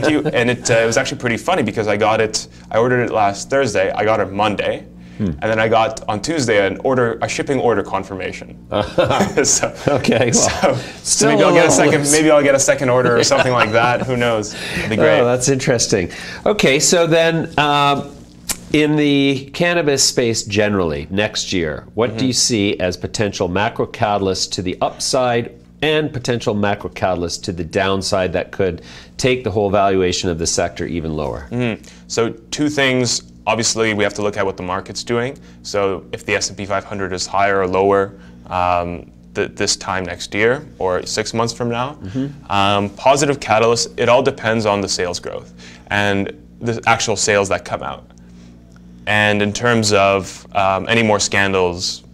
you. And it was actually pretty funny because I ordered it last Thursday. I got it Monday, and then I got on Tuesday a shipping order confirmation. Okay. Well, so maybe I'll get a second order or something like that. Who knows? It'd be great. Oh, that's interesting. Okay, so then. In the cannabis space generally, next year, what do you see as potential macro catalysts to the upside and potential macro catalysts to the downside that could take the whole valuation of the sector even lower? So two things. Obviously, we have to look at what the market's doing. So if the S&P 500 is higher or lower this time next year or 6 months from now. Positive catalysts, it all depends on the sales growth and the actual sales that come out. And in terms of any more scandals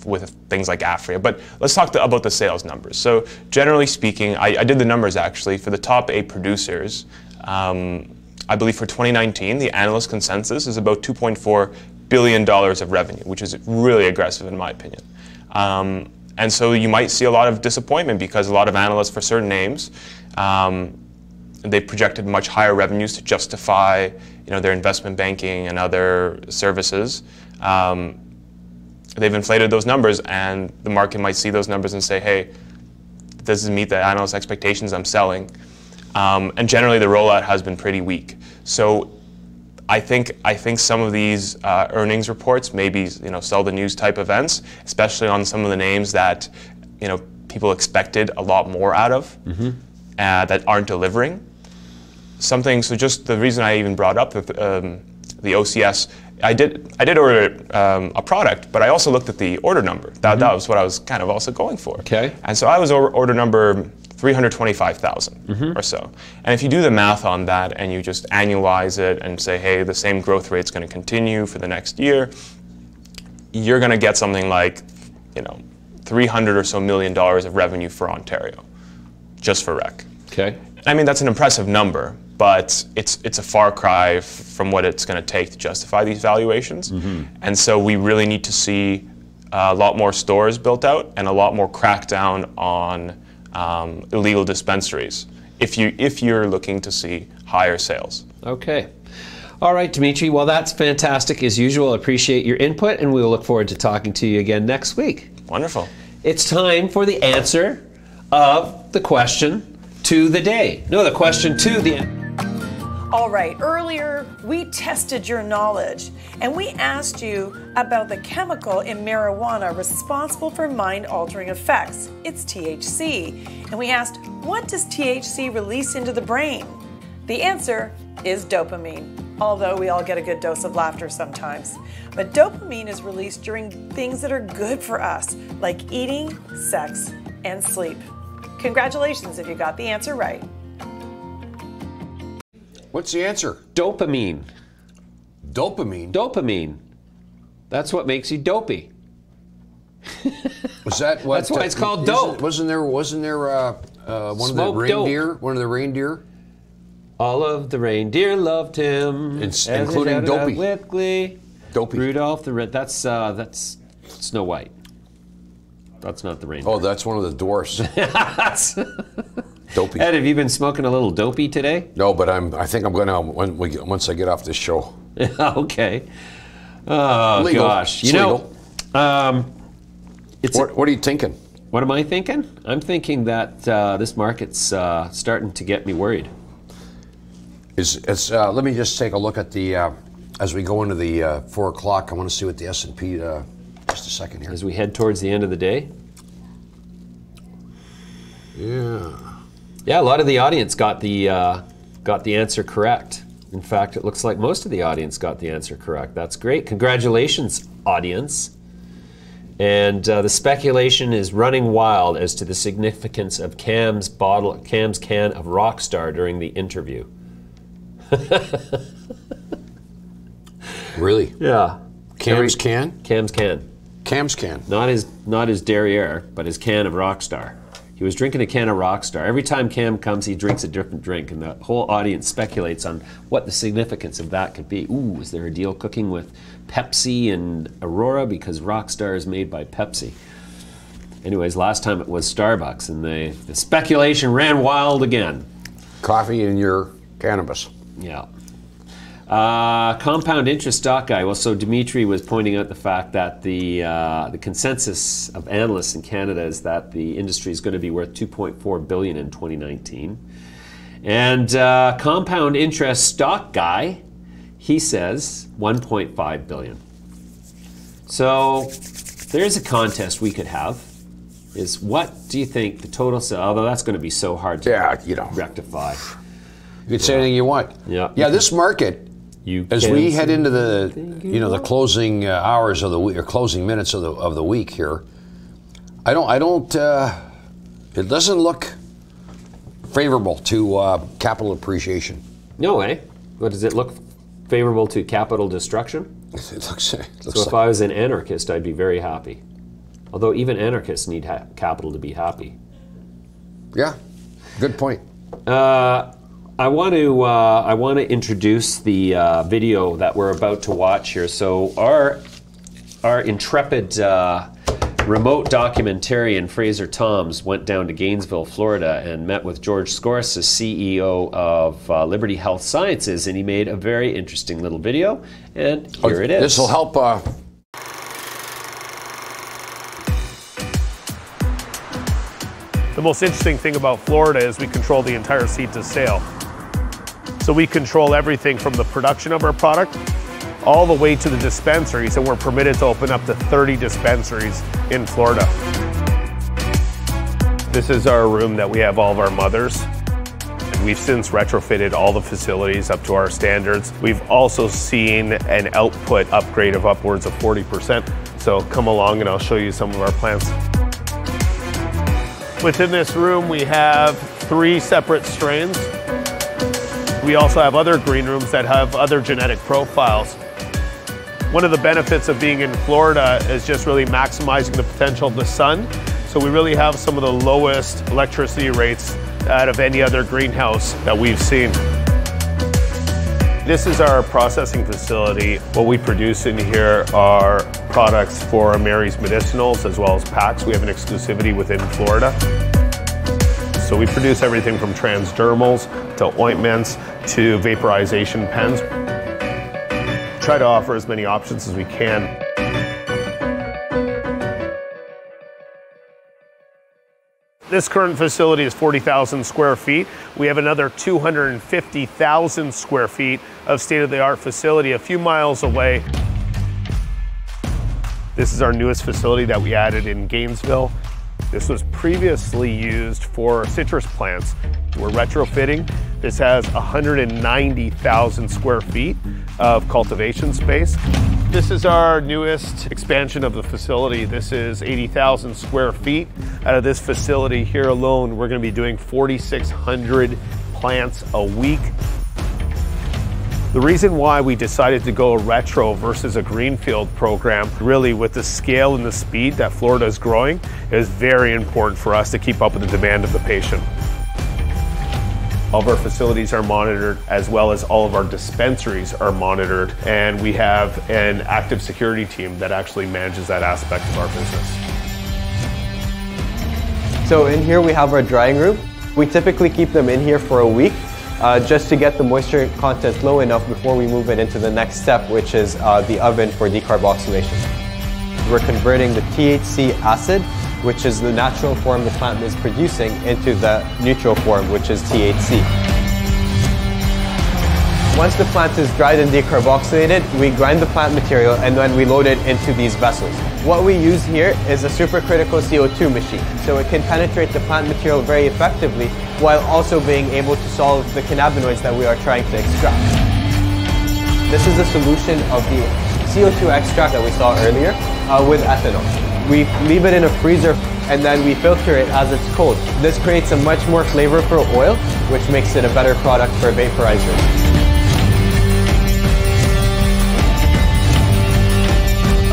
with things like Afria. But let's talk about the sales numbers. So generally speaking, I did the numbers actually for the top 8 producers. I believe for 2019, the analyst consensus is about $2.4 billion of revenue, which is really aggressive in my opinion. And so you might see a lot of disappointment because a lot of analysts for certain names, they projected much higher revenues to justify, their investment banking and other services. They've inflated those numbers, and the market might see those numbers and say, hey, this doesn't meet the analyst expectations, I'm selling. And generally the rollout has been pretty weak. So I think some of these earnings reports, maybe sell the news type events, especially on some of the names that people expected a lot more out of, that aren't delivering. So just the reason I even brought up the OCS, I did order a product, but I also looked at the order number. That was what I was kind of also going for. Okay. And so I was order number 325,000 or so. And if you do the math on that and you just annualize it and say, hey, the same growth rate's going to continue for the next year, you're going to get something like, $300 or so million of revenue for Ontario, just for rec. Okay. I mean, that's an impressive number, but it's a far cry from what it's going to take to justify these valuations. And so we really need to see a lot more stores built out and a lot more crackdown on illegal dispensaries if you're looking to see higher sales. Okay. All right, Dmitry. Well, that's fantastic as usual. Appreciate your input, and we will look forward to talking to you again next week. Wonderful. It's time for the answer of the question to the day. No, the question to the end. All right, earlier we tested your knowledge and we asked you about the chemical in marijuana responsible for mind-altering effects. It's THC. And we asked, what does THC release into the brain? The answer is dopamine, although we all get a good dose of laughter sometimes. But dopamine is released during things that are good for us, like eating, sex, and sleep. Congratulations if you got the answer right. What's the answer? Dopamine. Dopamine? Dopamine. That's what makes you dopey. Was that what? That's why it's called dope. Wasn't there one of the reindeer? Dope. One of the reindeer? All of the reindeer loved him, including Dopey. With glee. Dopey. Rudolph the Red. That's Snow White. That's not the reindeer. Oh, that's one of the dwarfs. Dopey. Ed, have you been smoking a little dopey today? No, but I think I'm gonna once I get off this show. Okay. Oh Legal. gosh, It's legal. What are you thinking? What am I thinking? I'm thinking that this market's starting to get me worried. Let me just take a look at the as we go into the 4 o'clock. I want to see what the S&P. Just a second here. As we head towards the end of the day. Yeah. Yeah, a lot of the audience got the answer correct. In fact, it looks like most of the audience got the answer correct. That's great. Congratulations, audience. And the speculation is running wild as to the significance of Cam's can of Rockstar during the interview. Really? Yeah. Cam's can? Cam's can. Cam's can. Not his derriere, but his can of Rockstar. He was drinking a can of Rockstar. Every time Cam comes, he drinks a different drink, and the whole audience speculates on what the significance of that could be. Ooh, is there a deal cooking with Pepsi and Aurora because Rockstar is made by Pepsi? Anyways, last time it was Starbucks, and the speculation ran wild again. Coffee in your cannabis. Yeah. Compound interest stock guy. Well, so Dmitry was pointing out the fact that the consensus of analysts in Canada is that the industry is going to be worth $2.4 billion in 2019. And compound interest stock guy, he says $1.5 billion. So there's a contest we could have. Is what do you think the total sale? Although that's going to be so hard to rectify. You can say anything you want. Yeah. Yeah, this market. As we head into the the closing hours of the week or closing minutes of the week here, it doesn't look favorable to capital appreciation. No way. What does it look favorable to capital destruction? It looks so if I was an anarchist, I'd be very happy. Although even anarchists need capital to be happy. Yeah, good point. I want to introduce the video that we're about to watch here. So our intrepid Remote documentarian Fraser Toms went down to Gainesville, Florida, and met with George Scorse, the CEO of Liberty Health Sciences, and he made a very interesting little video, and here it is. This will help. The most interesting thing about Florida is we control the entire seed to sale. So we control everything from the production of our product all the way to the dispensaries, and we're permitted to open up to 30 dispensaries in Florida. This is our room that we have all of our mothers. We've since retrofitted all the facilities up to our standards. We've also seen an output upgrade of upwards of 40%. So come along and I'll show you some of our plants. Within this room, we have 3 separate strains. We also have other green rooms that have other genetic profiles. One of the benefits of being in Florida is just really maximizing the potential of the sun. So we really have some of the lowest electricity rates out of any other greenhouse that we've seen. This is our processing facility. What we produce in here are products for Mary's medicinals as well as packs. We have an exclusivity within Florida. So we produce everything from transdermals to ointments to vaporization pens. Try to offer as many options as we can. This current facility is 40,000 square feet. We have another 250,000 square feet of state-of-the-art facility a few miles away. This is our newest facility that we added in Gainesville. This was previously used for citrus plants. We're retrofitting. This has 190,000 square feet of cultivation space. This is our newest expansion of the facility. This is 80,000 square feet. Out of this facility here alone, we're going to be doing 4,600 plants a week. The reason why we decided to go retro versus a greenfield program, really with the scale and the speed that Florida is growing, is very important for us to keep up with the demand of the patient. All of our facilities are monitored, as well as all of our dispensaries are monitored, and we have an active security team that actually manages that aspect of our business. So in here we have our drying room. We typically keep them in here for a week just to get the moisture content low enough before we move it into the next step, which is the oven for decarboxylation. We're converting the THC acid, which is the natural form the plant is producing, into the neutral form, which is THC. Once the plant is dried and decarboxylated, we grind the plant material and then we load it into these vessels. What we use here is a supercritical CO2 machine, so it can penetrate the plant material very effectively while also being able to solve the cannabinoids that we are trying to extract. This is a solution of the CO2 extract that we saw earlier with ethanol. We leave it in a freezer and then we filter it as it's cold. This creates a much more flavorful oil, which makes it a better product for vaporizers.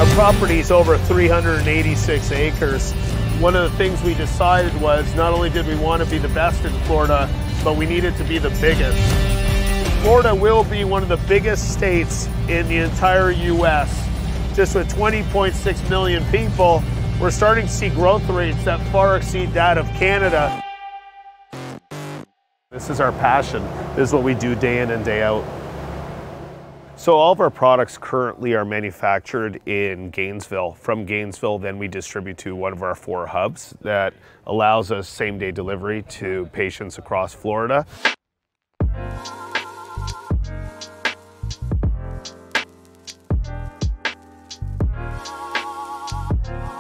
Our property is over 386 acres. One of the things we decided was not only did we want to be the best in Florida, but we needed to be the biggest. Florida will be one of the biggest states in the entire U.S. Just with 20.6 million people, we're starting to see growth rates that far exceed that of Canada. This is our passion. This is what we do day in and day out. So all of our products currently are manufactured in Gainesville. From Gainesville, then we distribute to one of our 4 hubs that allows us same-day delivery to patients across Florida.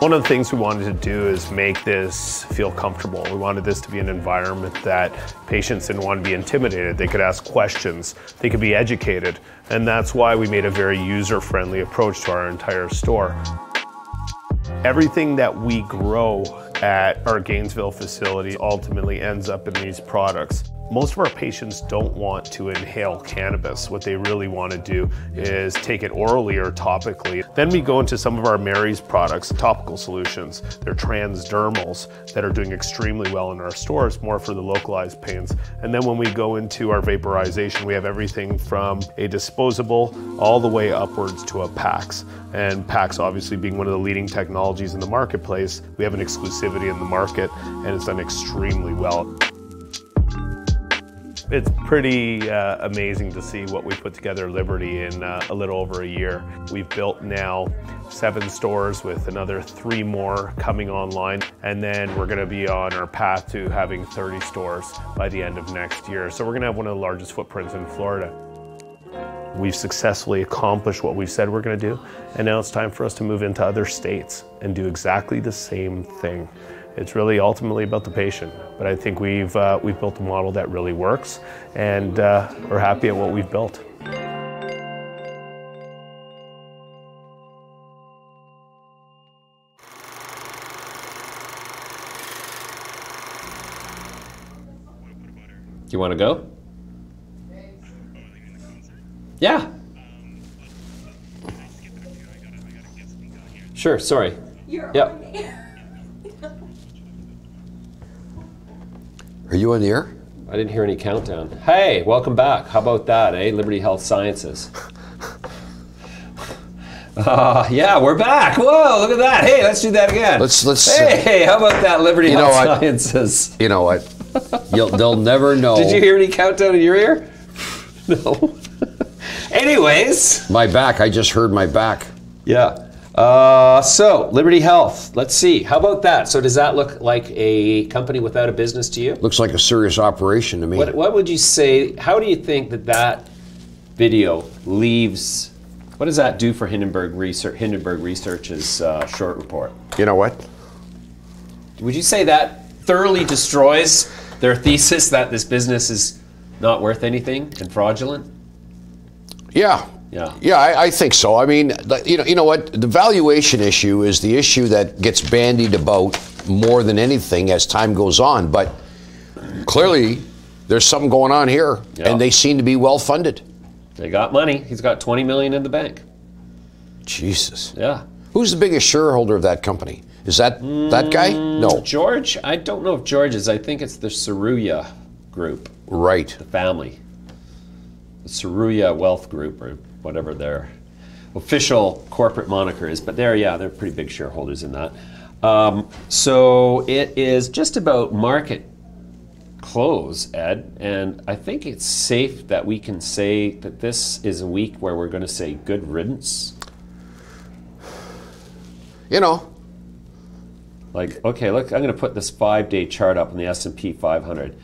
One of the things we wanted to do is make this feel comfortable. We wanted this to be an environment that patients didn't want to be intimidated. They could ask questions, they could be educated, and that's why we made a very user-friendly approach to our entire store. Everything that we grow at our Gainesville facility ultimately ends up in these products. Most of our patients don't want to inhale cannabis. What they really want to do is take it orally or topically. Then we go into some of our Mary's products, topical solutions. They're transdermals that are doing extremely well in our stores, more for the localized pains. And then when we go into our vaporization, we have everything from a disposable all the way upwards to a PAX. And PAX obviously being one of the leading technologies in the marketplace, we have an exclusivity in the market and it's done extremely well. It's pretty amazing to see what we put together at Liberty in a little over a year. We've built now 7 stores with another 3 more coming online. And then we're gonna be on our path to having 30 stores by the end of next year. So we're gonna have one of the largest footprints in Florida. We've successfully accomplished what we've said we're gonna do. And now it's time for us to move into other states and do exactly the same thing. It's really ultimately about the patient, but I think we've built a model that really works, and we're happy at what we've built. Do you want to go? Yeah. Sure, sorry. Yep. Are you on the air? I didn't hear any countdown. Hey, welcome back. How about that, eh? Liberty Health Sciences. Yeah, we're back. Whoa, look at that. Hey, let's do that again. Let's. Hey, how about that, Liberty Health Sciences? You know what? They'll never know. Did you hear any countdown in your ear? No. Anyways. My back. I just heard my back. Yeah. So, Liberty Health, let's see. How about that? So does that look like a company without a business to you? Looks like a serious operation to me. What would you say, how do you think that video leaves, what does that do for Hindenburg Research's short report? You know what? Would you say that thoroughly destroys their thesis that this business is not worth anything and fraudulent? Yeah. Yeah, I think so. I mean, you know what? The valuation issue is the issue that gets bandied about more than anything as time goes on. But clearly, there's something going on here, and they seem to be well funded. They got money. He's got $20 million in the bank. Jesus. Yeah. Who's the biggest shareholder of that company? Is that that guy? No. George? I don't know if George is. I think it's the Saruya group. Right. The family. The Saruya Wealth Group, or whatever their official corporate moniker is, but they're pretty big shareholders in that. So it is just about market close, Ed, and I think it's safe that we can say that this is a week where we're going to say good riddance. You know. Like, okay, look, I'm going to put this 5-day chart up on the S&P 500.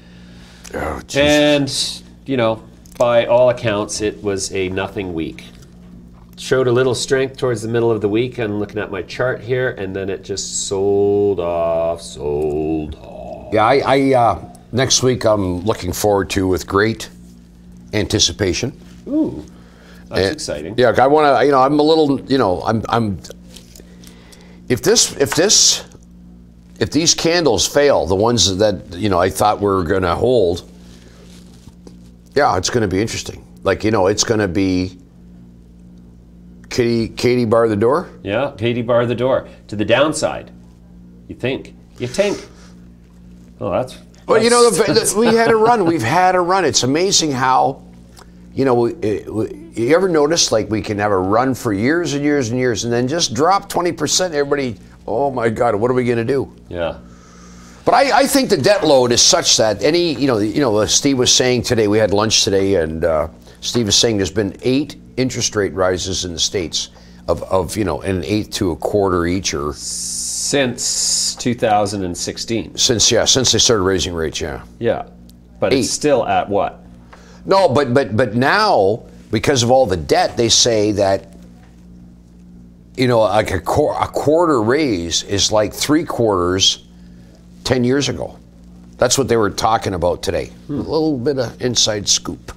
Oh, Jesus. And, you know, by all accounts, it was a nothing week. Showed a little strength towards the middle of the week. I'm looking at my chart here, and then it just sold off. Yeah, I next week I'm looking forward to with great anticipation. Ooh, that's exciting. Yeah, I want to. You know, I'm a little. You know, I'm. If these candles fail, the ones that I thought were going to hold. Yeah, it's going to be interesting. Like, it's going to be Katie bar the door? Yeah, Katie bar the door. To the downside, you think. Oh, that's... Well, we had a run. We've had a run. It's amazing how, you ever notice, like, we can have a run for years and years and years and then just drop 20%. Everybody, oh my God, what are we going to do? Yeah. But I think the debt load is such that Steve was saying today, we had lunch today, and Steve was saying there's been 8 interest rate rises in the States of an eighth to a quarter each, or since 2016. Since they started raising rates, yeah. Yeah, but 8. It's still at what? No, but now because of all the debt, they say that like a quarter raise is like 3 quarters 10 years ago. That's what they were talking about today. A little bit of inside scoop.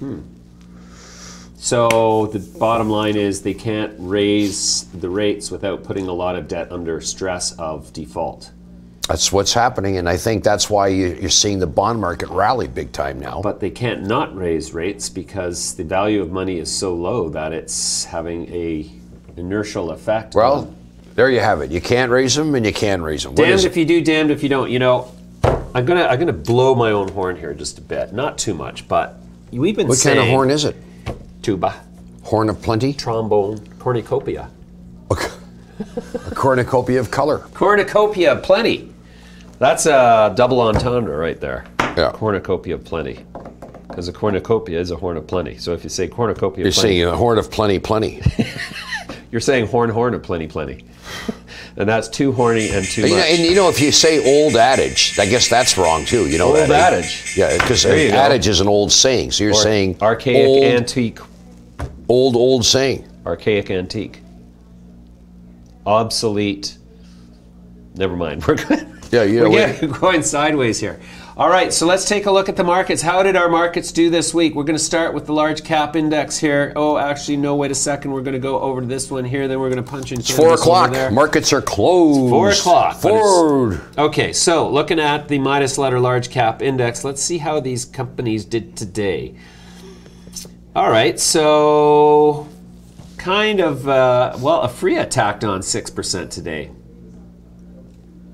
So the bottom line is they can't raise the rates without putting a lot of debt under stress of default. That's what's happening, and I think that's why you're seeing the bond market rally big time now. But they can't not raise rates because the value of money is so low that it's having a inertial effect. Well, there you have it. You can't raise them, and you can raise them. Damned if you do, damned if you don't. You know, I'm gonna blow my own horn here just a bit, not too much, but we've been saying. What kind of horn is it? Tuba. Horn of plenty. Trombone. Cornucopia. A cornucopia of color. Cornucopia of plenty. That's a double entendre right there. Yeah. Cornucopia of plenty. Because a cornucopia is a horn of plenty. So if you say cornucopia You're of plenty. saying a horn of plenty, plenty. You're saying horn of plenty, plenty. And that's too horny and too much. And you know, if you say old adage, I guess that's wrong too. You know, Old adage. Yeah, because adage is an old saying. So you're saying archaic, old, antique. Old saying. Archaic, antique. Obsolete. Never mind. We're good. Yeah, We're going sideways here. All right, so let's take a look at the markets. How did our markets do this week? We're going to start with the large cap index here. Oh, actually, no, wait a second. We're going to go over to this one here. Then we're going to punch in. It's 4 o'clock. Markets are closed. It's 4 o'clock. Forward. Okay, so looking at the Midas Letter large cap index, let's see how these companies did today. All right, so kind of, well, Afria tacked on 6% today.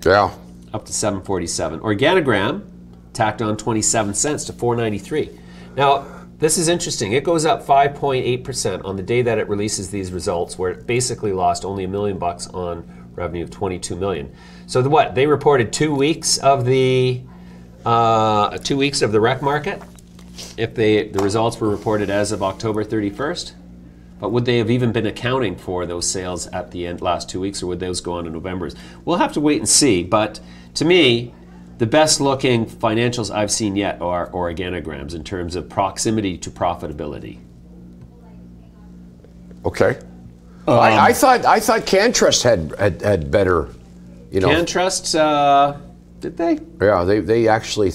Yeah. Up to 747. Organigram tacked on 27 cents to 493. Now, this is interesting. It goes up 5.8% on the day that it releases these results, where it basically lost only $1 million on revenue of 22 million. So what? They reported 2 weeks of the 2 weeks of the rec market. If the results were reported as of October 31st. But would they have even been accounting for those sales at the end last 2 weeks, or would those go on in November's? We'll have to wait and see. But to me, the best looking financials I've seen yet are organograms in terms of proximity to profitability. Okay. I thought CanTrust had better, you know. CanTrust, did they? Yeah, they actually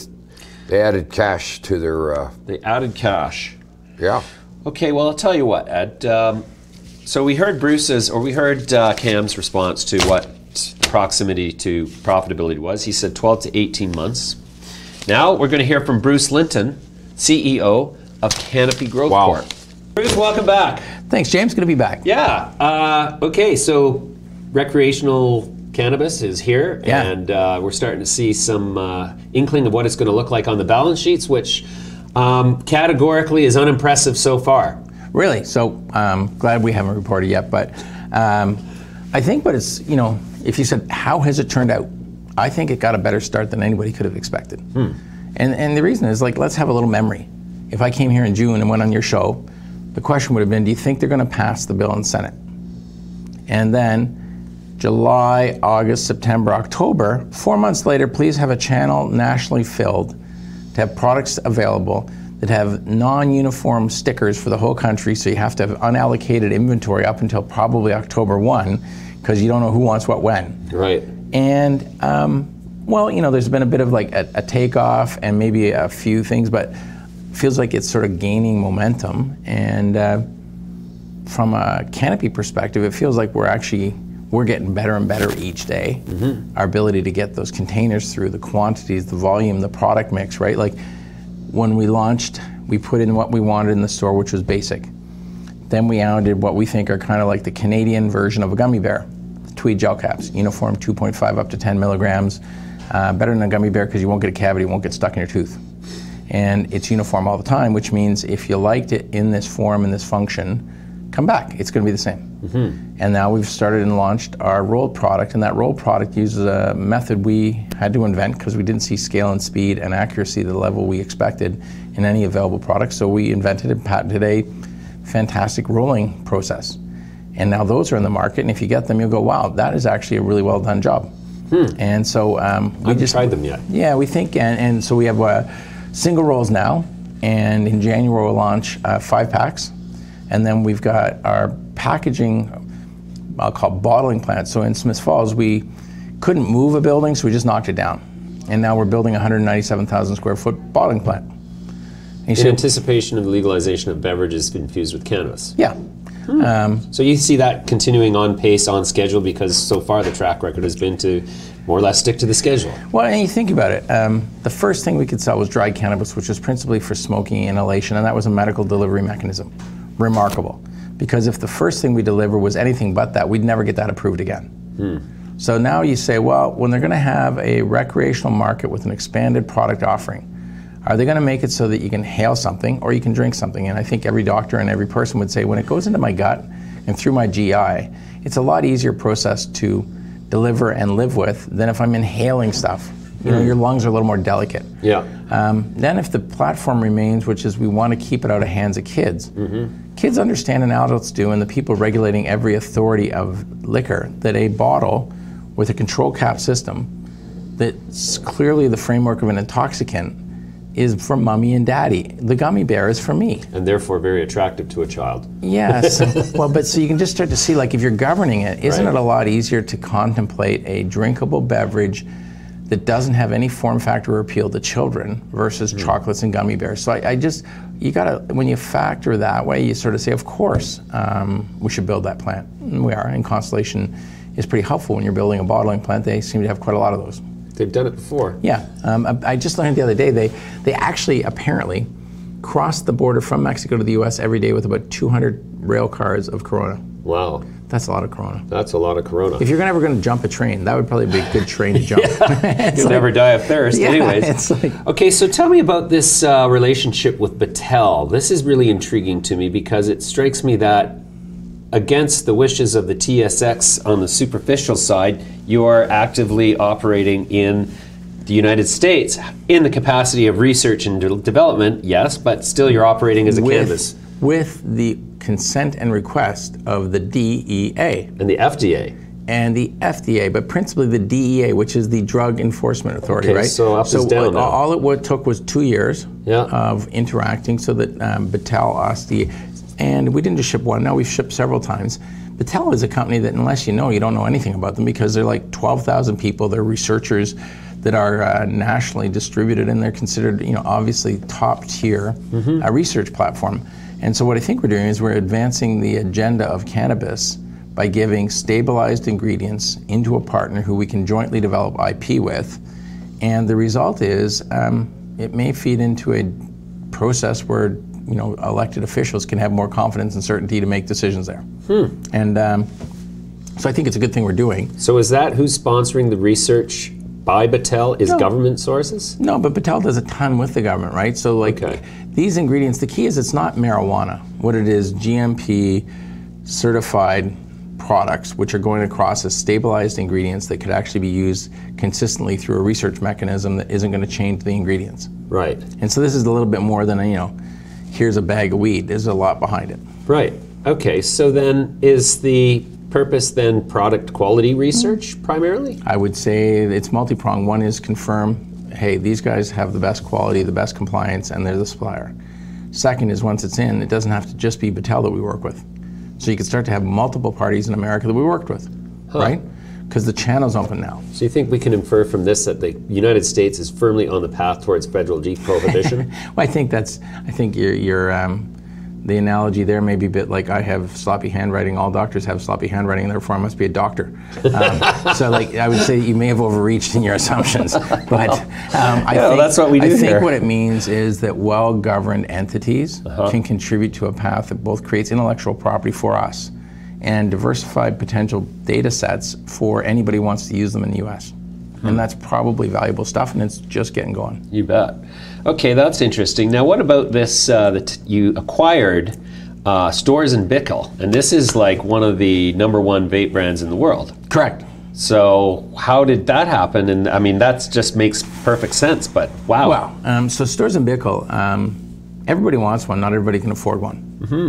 added cash to their. They added cash. Yeah. Okay, well, I'll tell you what, Ed. So we heard Cam's response to what proximity to profitability was. He said 12 to 18 months. Now we're going to hear from Bruce Linton, CEO of Canopy Growth Corp. Bruce, welcome back. Thanks, James. Good to be back. Yeah. Okay, so recreational cannabis is here, Yeah. and we're starting to see some inkling of what it's going to look like on the balance sheets, which categorically is unimpressive so far. Really? So glad we haven't reported yet, but I think what it's, you know, if you said, how has it turned out? I think it got a better start than anybody could have expected. And the reason is, like, let's have a little memory. If I came here in June and went on your show, the question would have been, do you think they're going to pass the bill in Senate? And then July, August, September, October, 4 months later, please have a channel nationally filled to have products available that have non-uniform stickers for the whole country, so you have to have unallocated inventory up until probably October 1, because you don't know who wants what when. Right. And, well, you know, there's been a bit of like a takeoff and maybe a few things, but feels like it's sort of gaining momentum. And from a Canopy perspective, it feels like we're getting better and better each day. Our ability to get those containers through, the quantities, the volume, the product mix, right? Like when we launched, we put in what we wanted in the store, which was basic. Then we added what we think are kind of like the Canadian version of a gummy bear. Tweed gel caps, uniform 2.5 up to 10 milligrams. Better than a gummy bear because you won't get a cavity, it won't get stuck in your tooth. And it's uniform all the time, which means if you liked it in this form, in this function, come back, it's going to be the same. And now we've started and launched our rolled product, and that rolled product uses a method we had to invent because we didn't see scale and speed and accuracy to the level we expected in any available product. So we invented and patented a fantastic rolling process. And now those are in the market, and if you get them, you'll go, wow, that is actually a really well done job. And so we just tried them yet. Yeah, we think, and so we have single rolls now, and in January we'll launch 5 packs. And then we've got our packaging, I'll call bottling plant. So in Smiths Falls, we couldn't move a building, so we just knocked it down. And now we're building a 197,000 square foot bottling plant. In anticipation of the legalization of beverages infused with cannabis. Yeah. So you see that continuing on pace, on schedule, because so far the track record has been to more or less stick to the schedule. Well, and you think about it, the first thing we could sell was dried cannabis, which was principally for smoking inhalation, and that was a medical delivery mechanism. Remarkable. Because if the first thing we deliver was anything but that, we'd never get that approved again. So now you say, well, when they're going to have a recreational market with an expanded product offering, are they going to make it so that you can inhale something or you can drink something? And I think every doctor and every person would say, when it goes into my gut and through my GI, it's a lot easier process to deliver and live with than if I'm inhaling stuff. You know, your lungs are a little more delicate. Yeah. Then if the platform remains, which is we want to keep it out of hands of kids, kids understand and adults do, and the people regulating every authority of liquor, that a bottle with a control cap system that's clearly the framework of an intoxicant is for mommy and daddy. The gummy bear is for me. And therefore very attractive to a child. Yes. Well, but so you can just start to see, like, if you're governing it, isn't it a lot easier to contemplate a drinkable beverage that doesn't have any form factor or appeal to children versus chocolates and gummy bears? So I just, you gotta, when you factor that way, you sort of say, of course, we should build that plant. And we are, and Constellation is pretty helpful when you're building a bottling plant. They seem to have quite a lot of those. They've done it before. Yeah, I just learned the other day, they actually apparently cross the border from Mexico to the US every day with about 200 rail cars of Corona. Wow. That's a lot of Corona. That's a lot of Corona. If you're ever going to jump a train, that would probably be a good train to jump. You'll never die of thirst. Yeah, Anyways. it's like, okay, so tell me about this relationship with Battelle. This is really intriguing to me because it strikes me that against the wishes of the TSX on the superficial side, you're actively operating in the United States in the capacity of research and development, yes, but still you're operating as a cannabis. With the consent and request of the DEA. And the FDA. And the FDA, but principally the DEA, which is the Drug Enforcement Authority, right? So up is down now. All it took was 2 years of interacting so that Battelle, us, and we didn't just ship one, now we've shipped several times. Battelle is a company that unless you don't know anything about them, because they're like 12,000 people, they're researchers that are nationally distributed, and they're considered, obviously top tier research platform. And so what I think we're doing is we're advancing the agenda of cannabis by giving stabilized ingredients into a partner who we can jointly develop IP with. And the result is it may feed into a process where elected officials can have more confidence and certainty to make decisions there. And so I think it's a good thing we're doing. So is that who's sponsoring the research by Battelle? Is government sources? No, but Battelle does a ton with the government, right? So like these ingredients, the key is it's not marijuana. What it is, GMP certified products which are going across as stabilized ingredients that could actually be used consistently through a research mechanism that isn't going to change the ingredients. Right. And so this is a little bit more than here's a bag of weed. There's a lot behind it. Right. Okay, so then is the purpose then product quality research primarily? I would say it's multi-pronged. One is confirm, hey, these guys have the best quality, the best compliance, and they're the supplier. Second is once it's in, it doesn't have to just be Battelle that we work with. So you can start to have multiple parties in America that we worked with, right? Because the channel's open now. So you think we can infer from this that the United States is firmly on the path towards federal prohibition? Well, I think the analogy there may be a bit like I have sloppy handwriting. All doctors have sloppy handwriting, therefore I must be a doctor. So, I would say you may have overreached in your assumptions, but I think that's what we do. I think what it means is that well-governed entities can contribute to a path that both creates intellectual property for us and diversified potential data sets for anybody who wants to use them in the U.S. And that's probably valuable stuff, and it's just getting going. You bet. Okay, that's interesting. Now, what about this that you acquired Storz & Bickel? And this is like one of the #1 vape brands in the world. Correct. So how did that happen? And I mean, that just makes perfect sense, but wow. Well, so Storz & Bickel, everybody wants one, not everybody can afford one.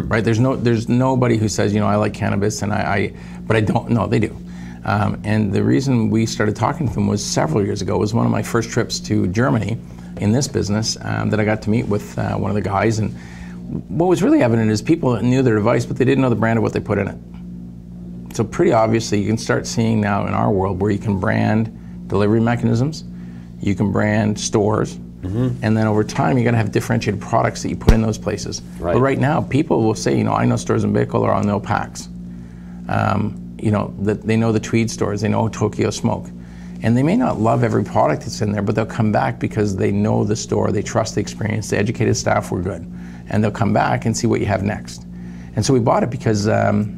Right? There's nobody who says, I like cannabis, and but I don't. No, they do. And the reason we started talking to them was several years ago. It was one of my first trips to Germany in this business that I got to meet with one of the guys. And what was really evident is people knew their device, but they didn't know the brand of what they put in it. So pretty obviously, you can start seeing now in our world where you can brand delivery mechanisms, you can brand stores, And then over time, you're going to have differentiated products that you put in those places. Right. But right now, people will say, I know Stores and Bickle or I know PAX. That they know the Tweed stores, they know Tokyo Smoke. And they may not love every product that's in there, but they'll come back because they know the store, they trust the experience, the educated staff were good. And they'll come back and see what you have next. And so we bought it because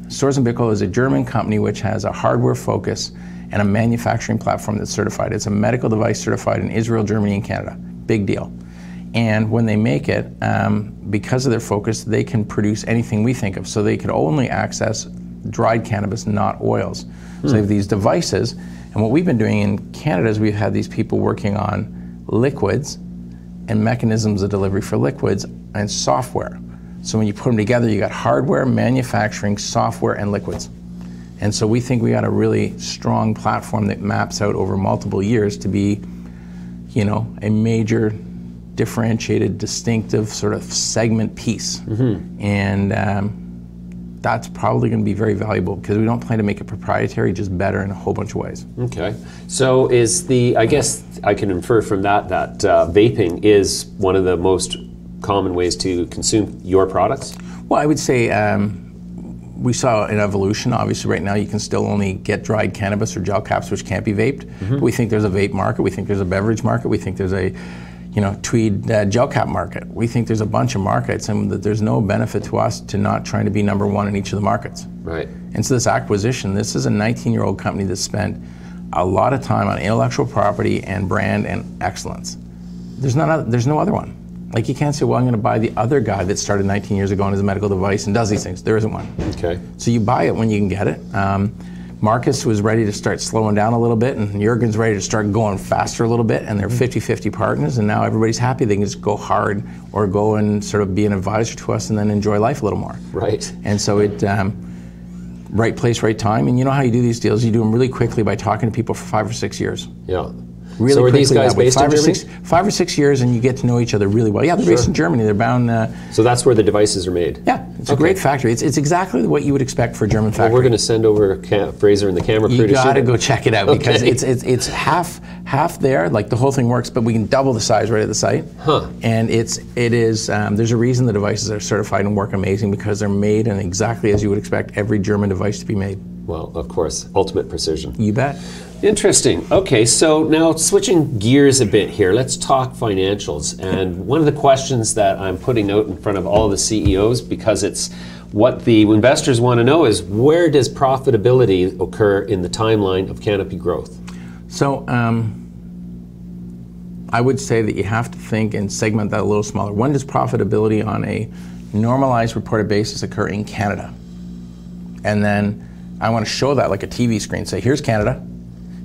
Stores and Bickle is a German company which has a hardware focus and a manufacturing platform that's certified. It's a medical device certified in Israel, Germany, and Canada. Big deal. And when they make it, because of their focus, they can produce anything we think of. So they could only access dried cannabis, not oils. So they have these devices. And what we've been doing in Canada is we've had these people working on liquids and mechanisms of delivery for liquids and software. So when you put them together, you got hardware, manufacturing, software, and liquids. And so we think we got a really strong platform that maps out over multiple years to be, a major differentiated, distinctive sort of segment piece. And that's probably going to be very valuable because we don't plan to make it proprietary, just better in a whole bunch of ways. Okay. So I guess I can infer from that vaping is one of the most common ways to consume your products? Well, I would say we saw an evolution. Obviously, right now you can still only get dried cannabis or gel caps, which can't be vaped. But we think there's a vape market. We think there's a beverage market. We think there's a tweed gel cap market. We think there's a bunch of markets, and that there's no benefit to us to not trying to be number one in each of the markets. Right. And so this acquisition, this is a 19-year-old company that spent a lot of time on intellectual property and brand and excellence. There's no other one. Like, you can't say, well, I'm going to buy the other guy that started 19 years ago and is a medical device and does these things. There isn't one. Okay. So you buy it when you can get it. Marcus was ready to start slowing down a little bit, and Jurgen's ready to start going faster a little bit, and they're 50-50 partners, and now everybody's happy. They can just go hard or go and sort of be an advisor to us and then enjoy life a little more. Right. And so right place, right time. And you know how you do these deals? You do them really quickly by talking to people for 5 or 6 years. Yeah. Really so are these quickly, guys based in Germany? 5 or 6 years, and you get to know each other really well. Yeah, they're based in Germany. They're bound. So that's where the devices are made? Yeah, it's a great factory. It's exactly what you would expect for a German factory. Well, we're going to send over Fraser and the camera crew to see it. You got to go check it out because it's half there. Like, the whole thing works, but we can double the size right at the site. And it is. There's a reason the devices are certified and work amazing because they're made in exactly as you would expect every German device to be made. Well, of course, ultimate precision. You bet. Interesting. Okay, so now switching gears a bit here, let's talk financials. And one of the questions that I'm putting out in front of all the CEOs, because it's what the investors want to know, is where does profitability occur in the timeline of Canopy growth? So I would say that you have to think and segment that a little smaller. When does profitability on a normalized reported basis occur in Canada? And then I want to show that like a TV screen. Say, here's Canada.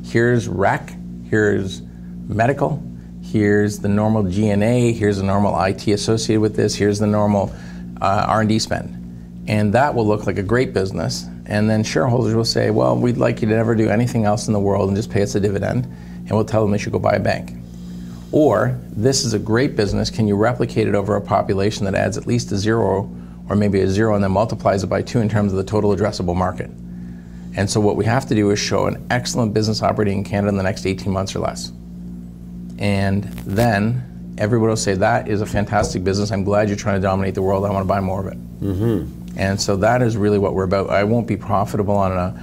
Here's rec, here's medical, here's the normal G&A, here's the normal IT associated with this, here's the normal R&D spend. And that will look like a great business. And then shareholders will say, well, we'd like you to never do anything else in the world and just pay us a dividend. And we'll tell them they should go buy a bank. Or, this is a great business, can you replicate it over a population that adds at least a 0 or maybe a 0 and then multiplies it by 2 in terms of the total addressable market? And so what we have to do is show an excellent business operating in Canada in the next 18 months or less. And then everybody will say, that is a fantastic business. I'm glad you're trying to dominate the world. I want to buy more of it. And so that is really what we're about. I won't be profitable on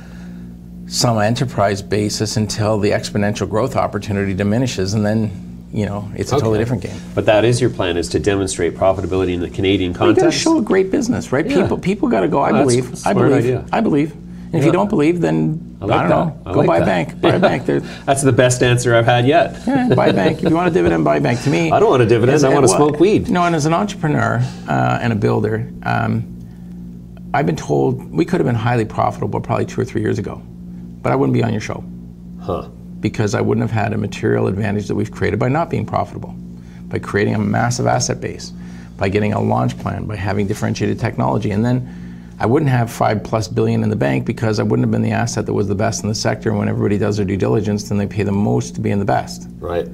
some enterprise basis until the exponential growth opportunity diminishes. And then, it's a totally different game. But that is your plan, is to demonstrate profitability in the Canadian context? You got to show a great business, right? Yeah. People got to go, I believe. I believe. And if you don't believe, then I don't know. Go buy a bank. Buy a bank. That's the best answer I've had yet. Yeah, buy a bank. If you want a dividend, buy a bank. To me, I don't want a dividend. I want to smoke weed. And as an entrepreneur and a builder, I've been told we could have been highly profitable probably 2 or 3 years ago, but I wouldn't be on your show. Because I wouldn't have had a material advantage that we've created by not being profitable, by creating a massive asset base, by getting a launch plan, by having differentiated technology, and then I wouldn't have $5+ billion in the bank because I wouldn't have been the asset that was the best in the sector. When everybody does their due diligence, then they pay the most to be in the best. Right.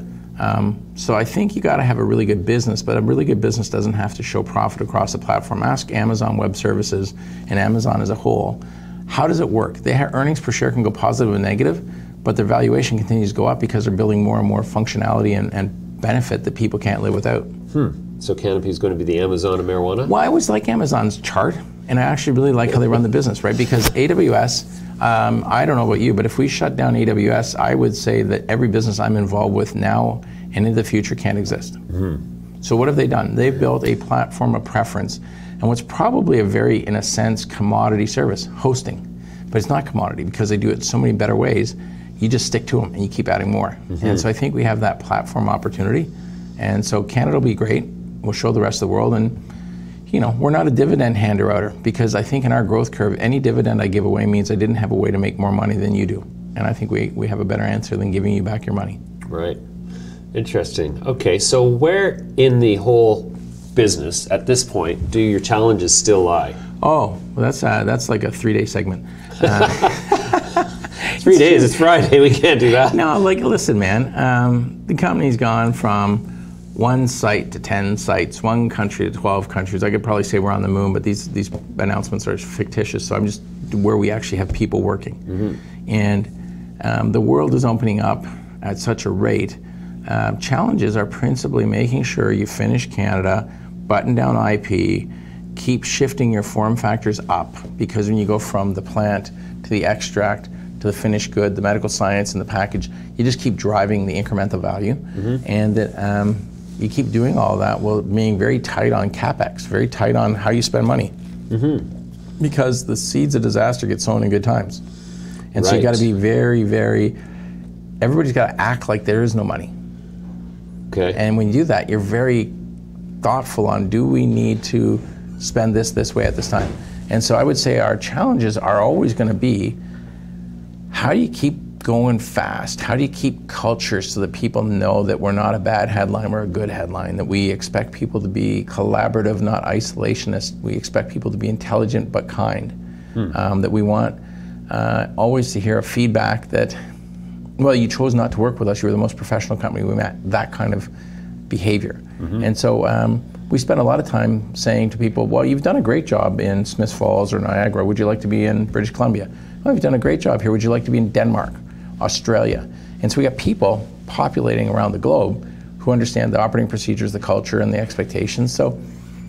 So I think you got to have a really good business, but a really good business doesn't have to show profit across the platform. Ask Amazon Web Services and Amazon as a whole. How does it work? Their earnings per share can go positive and negative, but their valuation continues to go up because they're building more and more functionality and benefit that people can't live without. So Canopy is going to be the Amazon of marijuana? Well, I always like Amazon's chart, and I actually really like how they run the business, right? Because AWS, I don't know about you, but if we shut down AWS, I would say that every business I'm involved with now and in the future can't exist. So what have they done? They've built a platform of preference, and what's probably a very, in a sense, commodity service, hosting. But it's not commodity because they do it so many better ways. You just stick to them and you keep adding more. And so I think we have that platform opportunity. And so Canada will be great. We'll show the rest of the world. And you know, we're not a dividend hander-outer, because I think in our growth curve, any dividend I give away means I didn't have a way to make more money than you do. And I think we have a better answer than giving you back your money. Right. Interesting. Okay, so where in the whole business at this point do your challenges still lie? Oh, well, that's like a 3-day segment. 3 days, it's Friday, we can't do that. No, like, listen, man, the company's gone from 1 site to 10 sites, 1 country to 12 countries. I could probably say we're on the moon, but these announcements are fictitious, so I'm just where we actually have people working. And the world is opening up at such a rate. Challenges are principally making sure you finish Canada, button down IP, keep shifting your form factors up, because when you go from the plant to the extract to the finished good, the medical science and the package, you just keep driving the incremental value. And that you keep doing all that while being very tight on CapEx, very tight on how you spend money. Because the seeds of disaster get sown in good times. And so you got to be very, very, everybody's got to act like there is no money. Okay. And when you do that, you're very thoughtful on, do we need to spend this way at this time? And so I would say our challenges are always going to be, how do you keep going fast? How do you keep culture so that people know that we're not a bad headline, we're a good headline, that we expect people to be collaborative, not isolationist. We expect people to be intelligent but kind. That we want always to hear a feedback that, well, you chose not to work with us, you were the most professional company we met, that kind of behavior. And so we spend a lot of time saying to people, well, you've done a great job in Smiths Falls or Niagara, would you like to be in British Columbia? Oh, you've done a great job here, would you like to be in Denmark, Australia? And so we got people populating around the globe who understand the operating procedures, the culture, and the expectations. So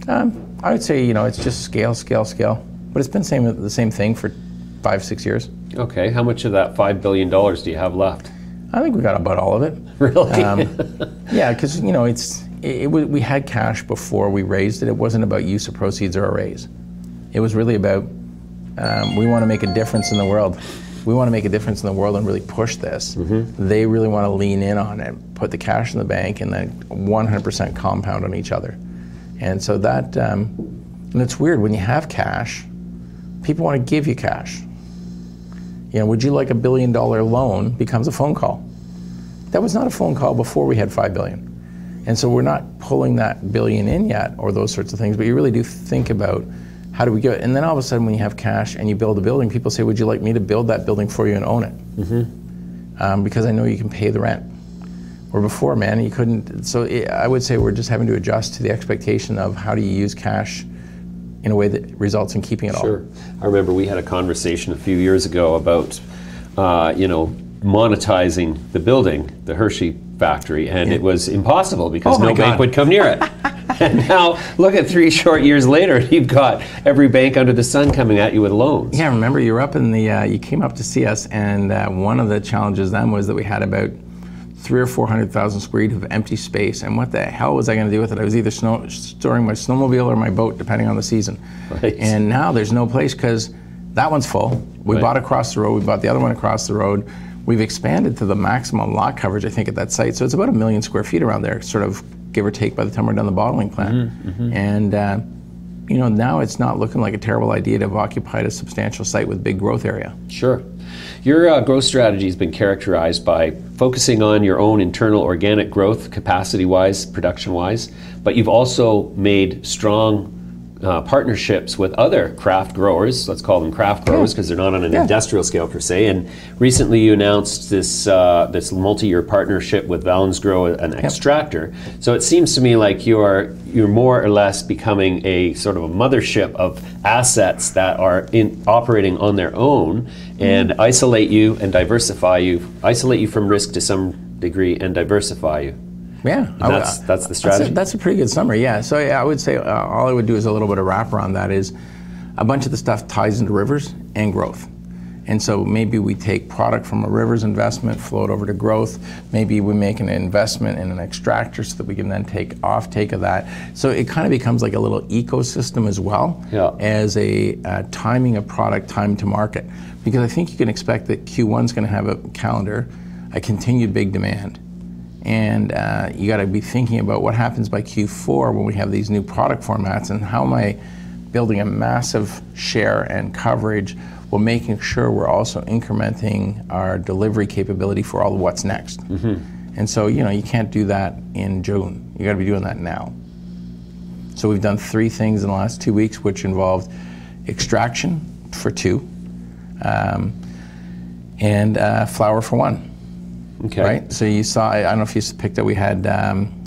I would say, you know, it's just scale, scale, scale. But it's been the same thing for 5-6 years. Okay, how much of that $5 billion do you have left? I think we got about all of it. Really? Yeah, because, you know, we had cash before we raised it. It wasn't about use of proceeds or a raise. It was really about, we want to make a difference in the world. We want to make a difference in the world and really push this. They really want to lean in on it, put the cash in the bank, and then 100% compound on each other. And so that, and it's weird, when you have cash, people want to give you cash. You know, would you like $1 billion loan becomes a phone call. That was not a phone call before we had $5 billion. And so we're not pulling that billion in yet, or those sorts of things, but you really do think about, how do we get it? And then all of a sudden when you have cash and you build a building, people say, would you like me to build that building for you and own it? Because I know you can pay the rent. Where before, man, you couldn't. So I would say we're just having to adjust to the expectation of how do you use cash in a way that results in keeping it all. Sure. I remember we had a conversation a few years ago about, you know, monetizing the building, the Hershey factory, and it was impossible because no bank would come near it. And now, look at 3 short years later, you've got every bank under the sun coming at you with loans. Yeah, remember you were up in the, you came up to see us, and one of the challenges then was that we had about 300,000 or 400,000 square feet of empty space, and what the hell was I going to do with it? I was either storing my snowmobile or my boat, depending on the season. Right. And now there's no place because that one's full. We bought across the road, we bought the other one across the road. We've expanded to the maximum lot coverage, I think, at that site. So it's about 1 million square feet around there, sort of give or take by the time we're done the bottling plant. And you know, now it's not looking like a terrible idea to have occupied a substantial site with big growth area. Sure. Your growth strategy has been characterized by focusing on your own internal organic growth, capacity-wise, production-wise, but you've also made strong partnerships with other craft growers. Let's call them craft growers because they're not on an industrial scale per se. And recently you announced this this multi-year partnership with Valens Grow, an extractor. So it seems to me like you're more or less becoming a sort of a mothership of assets that are operating on their own and isolate you and diversify you, isolate you from risk to some degree and diversify you. Yeah, That's the strategy. That's a pretty good summary. Yeah. So yeah, I would say all I would do is a little bit of wrap around that. Is a bunch of the stuff ties into rivers and growth. And so maybe we take product from a rivers investment, flow it over to growth. Maybe we make an investment in an extractor so that we can then take offtake of that. So it kind of becomes like a little ecosystem as well, as a timing of product, time to market. Because I think you can expect that Q1 is going to have a calendar, a continued big demand. And you got to be thinking about what happens by Q4 when we have these new product formats, and how am I building a massive share and coverage while making sure we're also incrementing our delivery capability for all of what's next. And so, you can't do that in June. You got to be doing that now. So we've done 3 things in the last 2 weeks, which involved extraction for 2, and flower for 1. Okay. Right? So you saw, I don't know if you picked up, we had,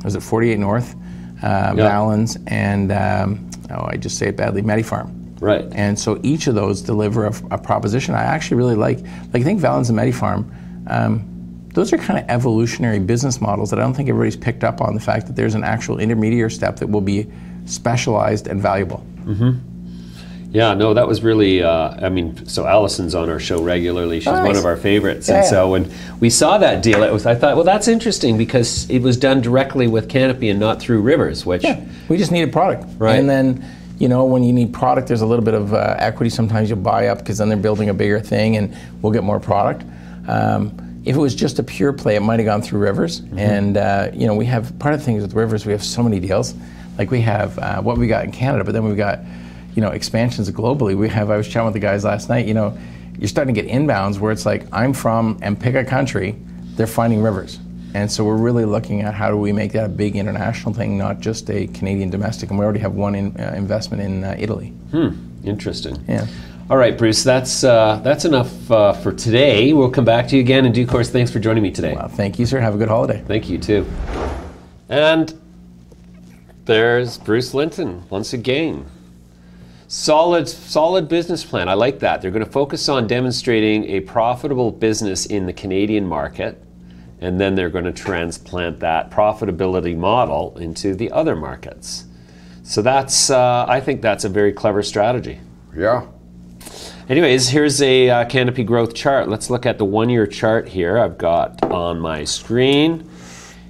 was it 48 North, Valens, and, I just say it badly, Medifarm. Right. And so each of those deliver a proposition I actually really like. I think Valens and Medifarm, those are kind of evolutionary business models that I don't think everybody's picked up on, the fact that there's an actual intermediary step that will be specialized and valuable. Yeah, no, that was really, so Allison's on our show regularly. She's one of our favorites. And so when we saw that deal, I thought, well, that's interesting because it was done directly with Canopy and not through Rivers, which... Yeah, we just needed product. Right. And then, when you need product, there's a little bit of equity. Sometimes you'll buy up because then they're building a bigger thing and we'll get more product. If it was just a pure play, it might have gone through Rivers. And, we have, part of the things with Rivers, we have so many deals. Like we have what we got in Canada, but then we've got, expansions globally. I was chatting with the guys last night, you're starting to get inbounds where it's like, I'm from, and pick a country, they're finding Rivers. And so we're really looking at how do we make that a big international thing, not just a Canadian domestic. And we already have one investment in Italy. Interesting. Yeah. All right, Bruce, that's enough for today. We'll come back to you again in due course. Thanks for joining me today. Well, thank you, sir. Have a good holiday. Thank you, too. And there's Bruce Linton once again. Solid business plan. I like that. They're going to focus on demonstrating a profitable business in the Canadian market, and then they're going to transplant that profitability model into the other markets. So that's, I think that's a very clever strategy. Yeah. Anyways, here's a Canopy growth chart. Let's look at the 1-year chart here I've got on my screen.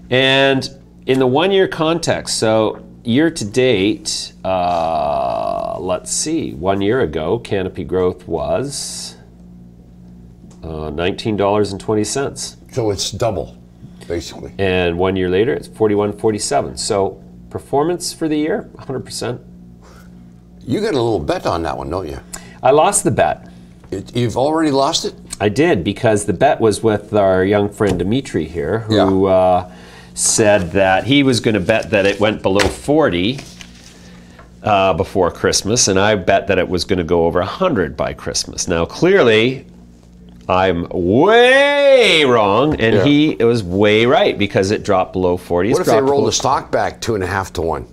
And in the 1-year context, so year to date, let's see, 1 year ago, Canopy growth was $19.20. So it's double, basically. And 1 year later, it's $41.47. So performance for the year, 100%. You got a little bet on that one, don't you? I lost the bet. You've already lost it? I did, because the bet was with our young friend Dmitry here, who said that he was going to bet that it went below 40 before Christmas, and I bet that it was going to go over 100 by Christmas. Now, clearly, I'm way wrong, and he was way right, because it dropped below 40. What if they rolled the stock back 2.5 to 1?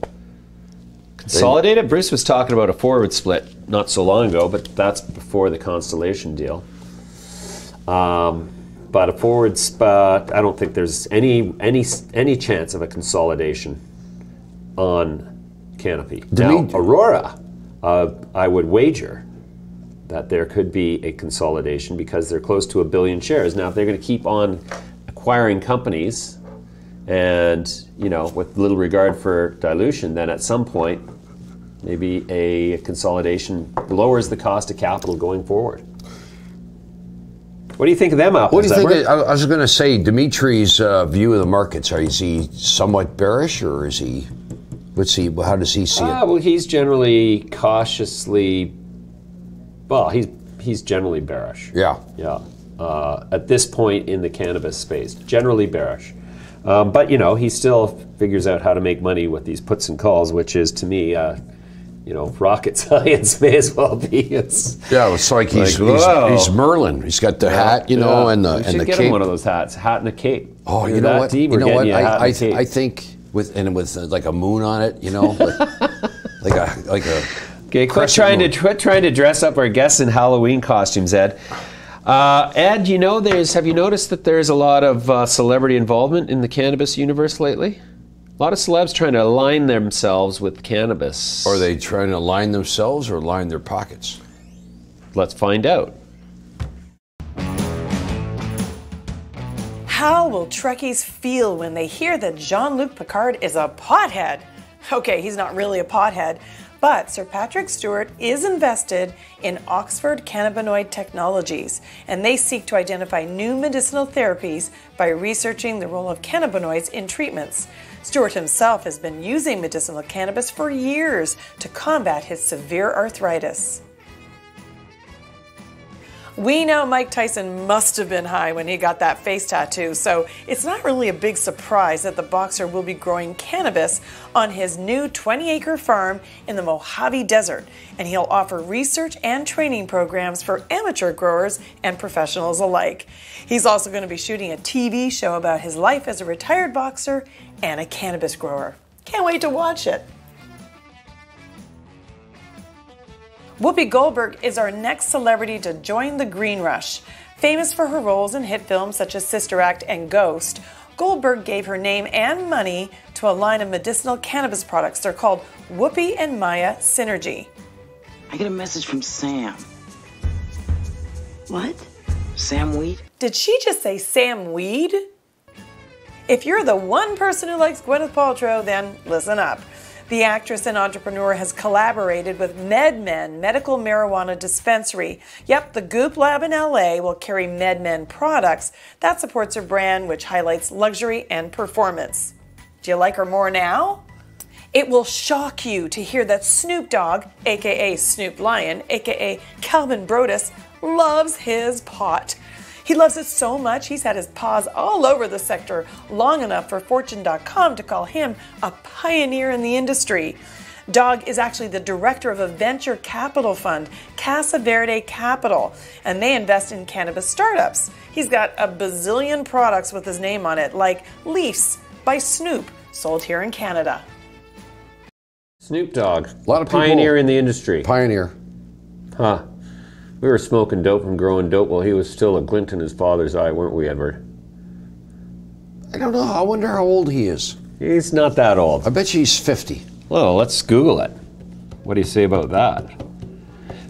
Consolidated? Bruce was talking about a forward split not so long ago, but that's before the Constellation deal. But a forward spot, I don't think there's any chance of a consolidation on Canopy. Now, Aurora, I would wager that there could be a consolidation because they're close to 1 billion shares. Now, if they're going to keep on acquiring companies and, with little regard for dilution, then at some point, maybe a consolidation lowers the cost of capital going forward. What do you think of them apples? What do you think? I was going to say, Dimitri's view of the markets. Is he somewhat bearish, or is he? How does he see it? Well, he's generally cautiously. Well, he's generally bearish. Yeah. Yeah. At this point in the cannabis space, generally bearish. But he still figures out how to make money with these puts and calls, which is, to me, rocket science may as well be. It's like he's Merlin. He's got the hat, and the cape. Get him one of those hats, hat and a cape. Oh, you know what? Deep, you know what? I think with like a moon on it, like a. Okay, quit trying to dress up our guests in Halloween costumes, Ed. Ed, have you noticed that there's a lot of celebrity involvement in the cannabis universe lately? A lot of celebs trying to align themselves with cannabis. Are they trying to align themselves or line their pockets? Let's find out. How will Trekkies feel when they hear that Jean-Luc Picard is a pothead? Okay, he's not really a pothead, but Sir Patrick Stewart is invested in Oxford Cannabinoid Technologies, and they seek to identify new medicinal therapies by researching the role of cannabinoids in treatments. Stewart himself has been using medicinal cannabis for years to combat his severe arthritis. We know Mike Tyson must have been high when he got that face tattoo, so it's not really a big surprise that the boxer will be growing cannabis on his new 20-acre farm in the Mojave Desert, and he'll offer research and training programs for amateur growers and professionals alike. He's also going to be shooting a TV show about his life as a retired boxer and a cannabis grower. Can't wait to watch it. Whoopi Goldberg is our next celebrity to join the Green Rush. Famous for her roles in hit films such as Sister Act and Ghost, Goldberg gave her name and money to a line of medicinal cannabis products. They're called Whoopi and Maya Synergy. I get a message from Sam. What? Sam Weed? Did she just say Sam Weed? If you're the one person who likes Gwyneth Paltrow, then listen up. The actress and entrepreneur has collaborated with MedMen Medical Marijuana Dispensary. Yep, the Goop Lab in LA will carry MedMen products that supports her brand, which highlights luxury and performance. Do you like her more now? It will shock you to hear that Snoop Dogg, aka Snoop Lion, aka Calvin Brodus, loves his pot. He loves it so much, he's had his paws all over the sector long enough for Fortune.com to call him a pioneer in the industry. Dogg is actually the director of a venture capital fund, Casa Verde Capital, and they invest in cannabis startups. He's got a bazillion products with his name on it, like Leafs by Snoop, sold here in Canada. Snoop Dogg, A lot of people, pioneer in the industry. Pioneer. Huh. We were smoking dope and growing dope while he was still a glint in his father's eye, weren't we, Edward? I don't know. I wonder how old he is. He's not that old. I bet you he's 50. Well, let's Google it. What do you say about that?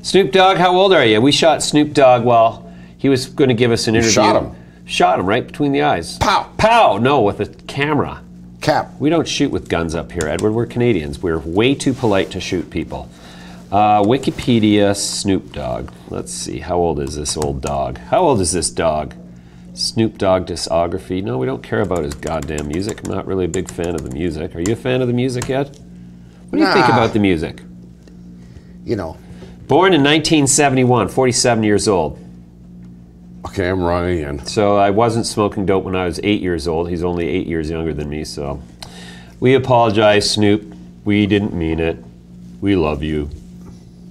Snoop Dogg, how old are you? We shot Snoop Dogg while he was going to give us an interview. Shot him. Shot him right between the eyes. Pow! Pow! No, with a camera. Cap. We don't shoot with guns up here, Edward. We're Canadians. We're way too polite to shoot people. Wikipedia, Snoop Dogg. Let's see, how old is this old dog? How old is this dog? Snoop Dogg discography. No, we don't care about his goddamn music. I'm not really a big fan of the music. Are you a fan of the music yet? What do you think about the music? You know. Born in 1971, 47 years old. Okay, I'm wrong again. So I wasn't smoking dope when I was 8 years old. He's only 8 years younger than me, so. We apologize, Snoop. We didn't mean it. We love you.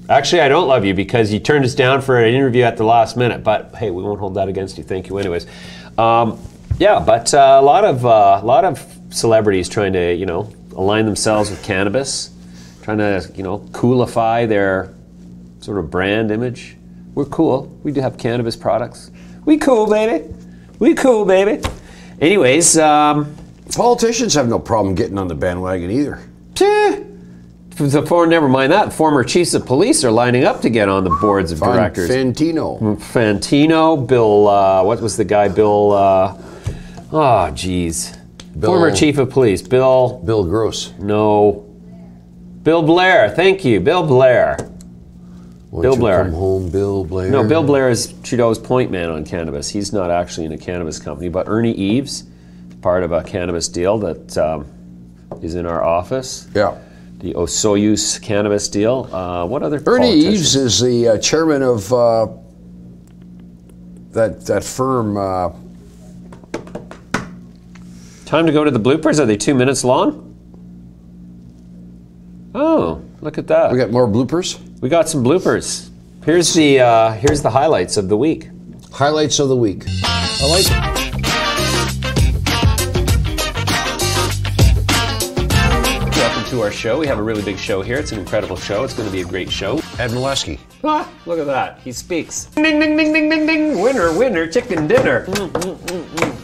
Actually, I don't love you because you turned us down for an interview at the last minute, but hey, we won't hold that against you. Thank you anyways. Yeah, but a lot of celebrities trying to, align themselves with cannabis, trying to, coolify their sort of brand image. We're cool. We do have cannabis products. We cool, baby. We cool, baby. Anyways, politicians have no problem getting on the bandwagon either. Never mind that. Former chiefs of police are lining up to get on the boards of directors. Fantino, Bill. What was the guy? Bill. Oh, geez. Former chief of police, Bill. Bill Gross. No. Bill Blair. Thank you, Bill Blair. Bill Blair. Come home, Bill Blair. No, Bill Blair is Trudeau's point man on cannabis. He's not actually in a cannabis company, but Ernie Eves, part of a cannabis deal that is in our office. Yeah. The Osoyoos cannabis deal. What other Ernie Eves is the chairman of that firm. Time to go to the bloopers? Are they 2 minutes long? Oh, look at that. We got more bloopers? We got some bloopers. Here's the highlights of the week. Highlights of the week. I like it. to our show. We have a really big show here. It's an incredible show. It's going to be a great show. Ed Milewski. Ah, look at that. He speaks. Ding, ding, ding, ding, ding, ding. Winner, winner, chicken dinner.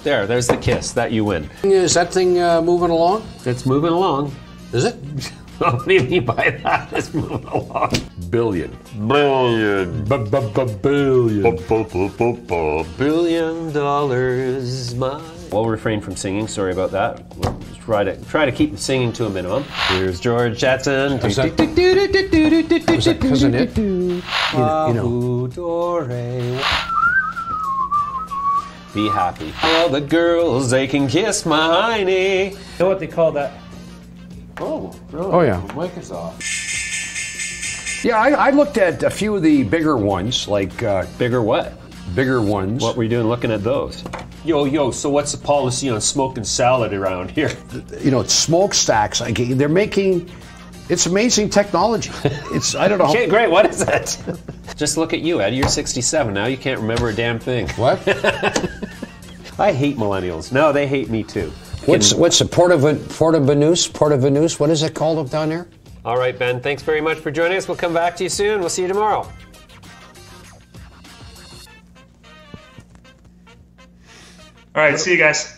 There's the kiss. That you win. Is that thing moving along? It's moving along. Is it? What do you mean by that? It's moving along. Billion. Billion. Billion. $1 billion. We'll refrain from singing. Sorry about that. We'll try to keep the singing to a minimum. Here's George Jetson. Was that Cousin It? You know. Be happy. All the girls, they can kiss my hiney. You know what they call that? Oh, really? Oh, yeah. The mic is off. Yeah, I looked at a few of the bigger ones, like... Bigger what? Bigger ones. What were you doing looking at those? Yo, so what's the policy on smoking salad around here? You know, smokestacks. They're making... It's amazing technology. I don't know. Okay, great. What is it? Just look at you, Ed. You're 67 now. You can't remember a damn thing. What? I hate millennials. No, they hate me too. What's the Porta-Venus? What is it called up down there? All right, Ben. Thanks very much for joining us. We'll come back to you soon. We'll see you tomorrow. All right, see you guys.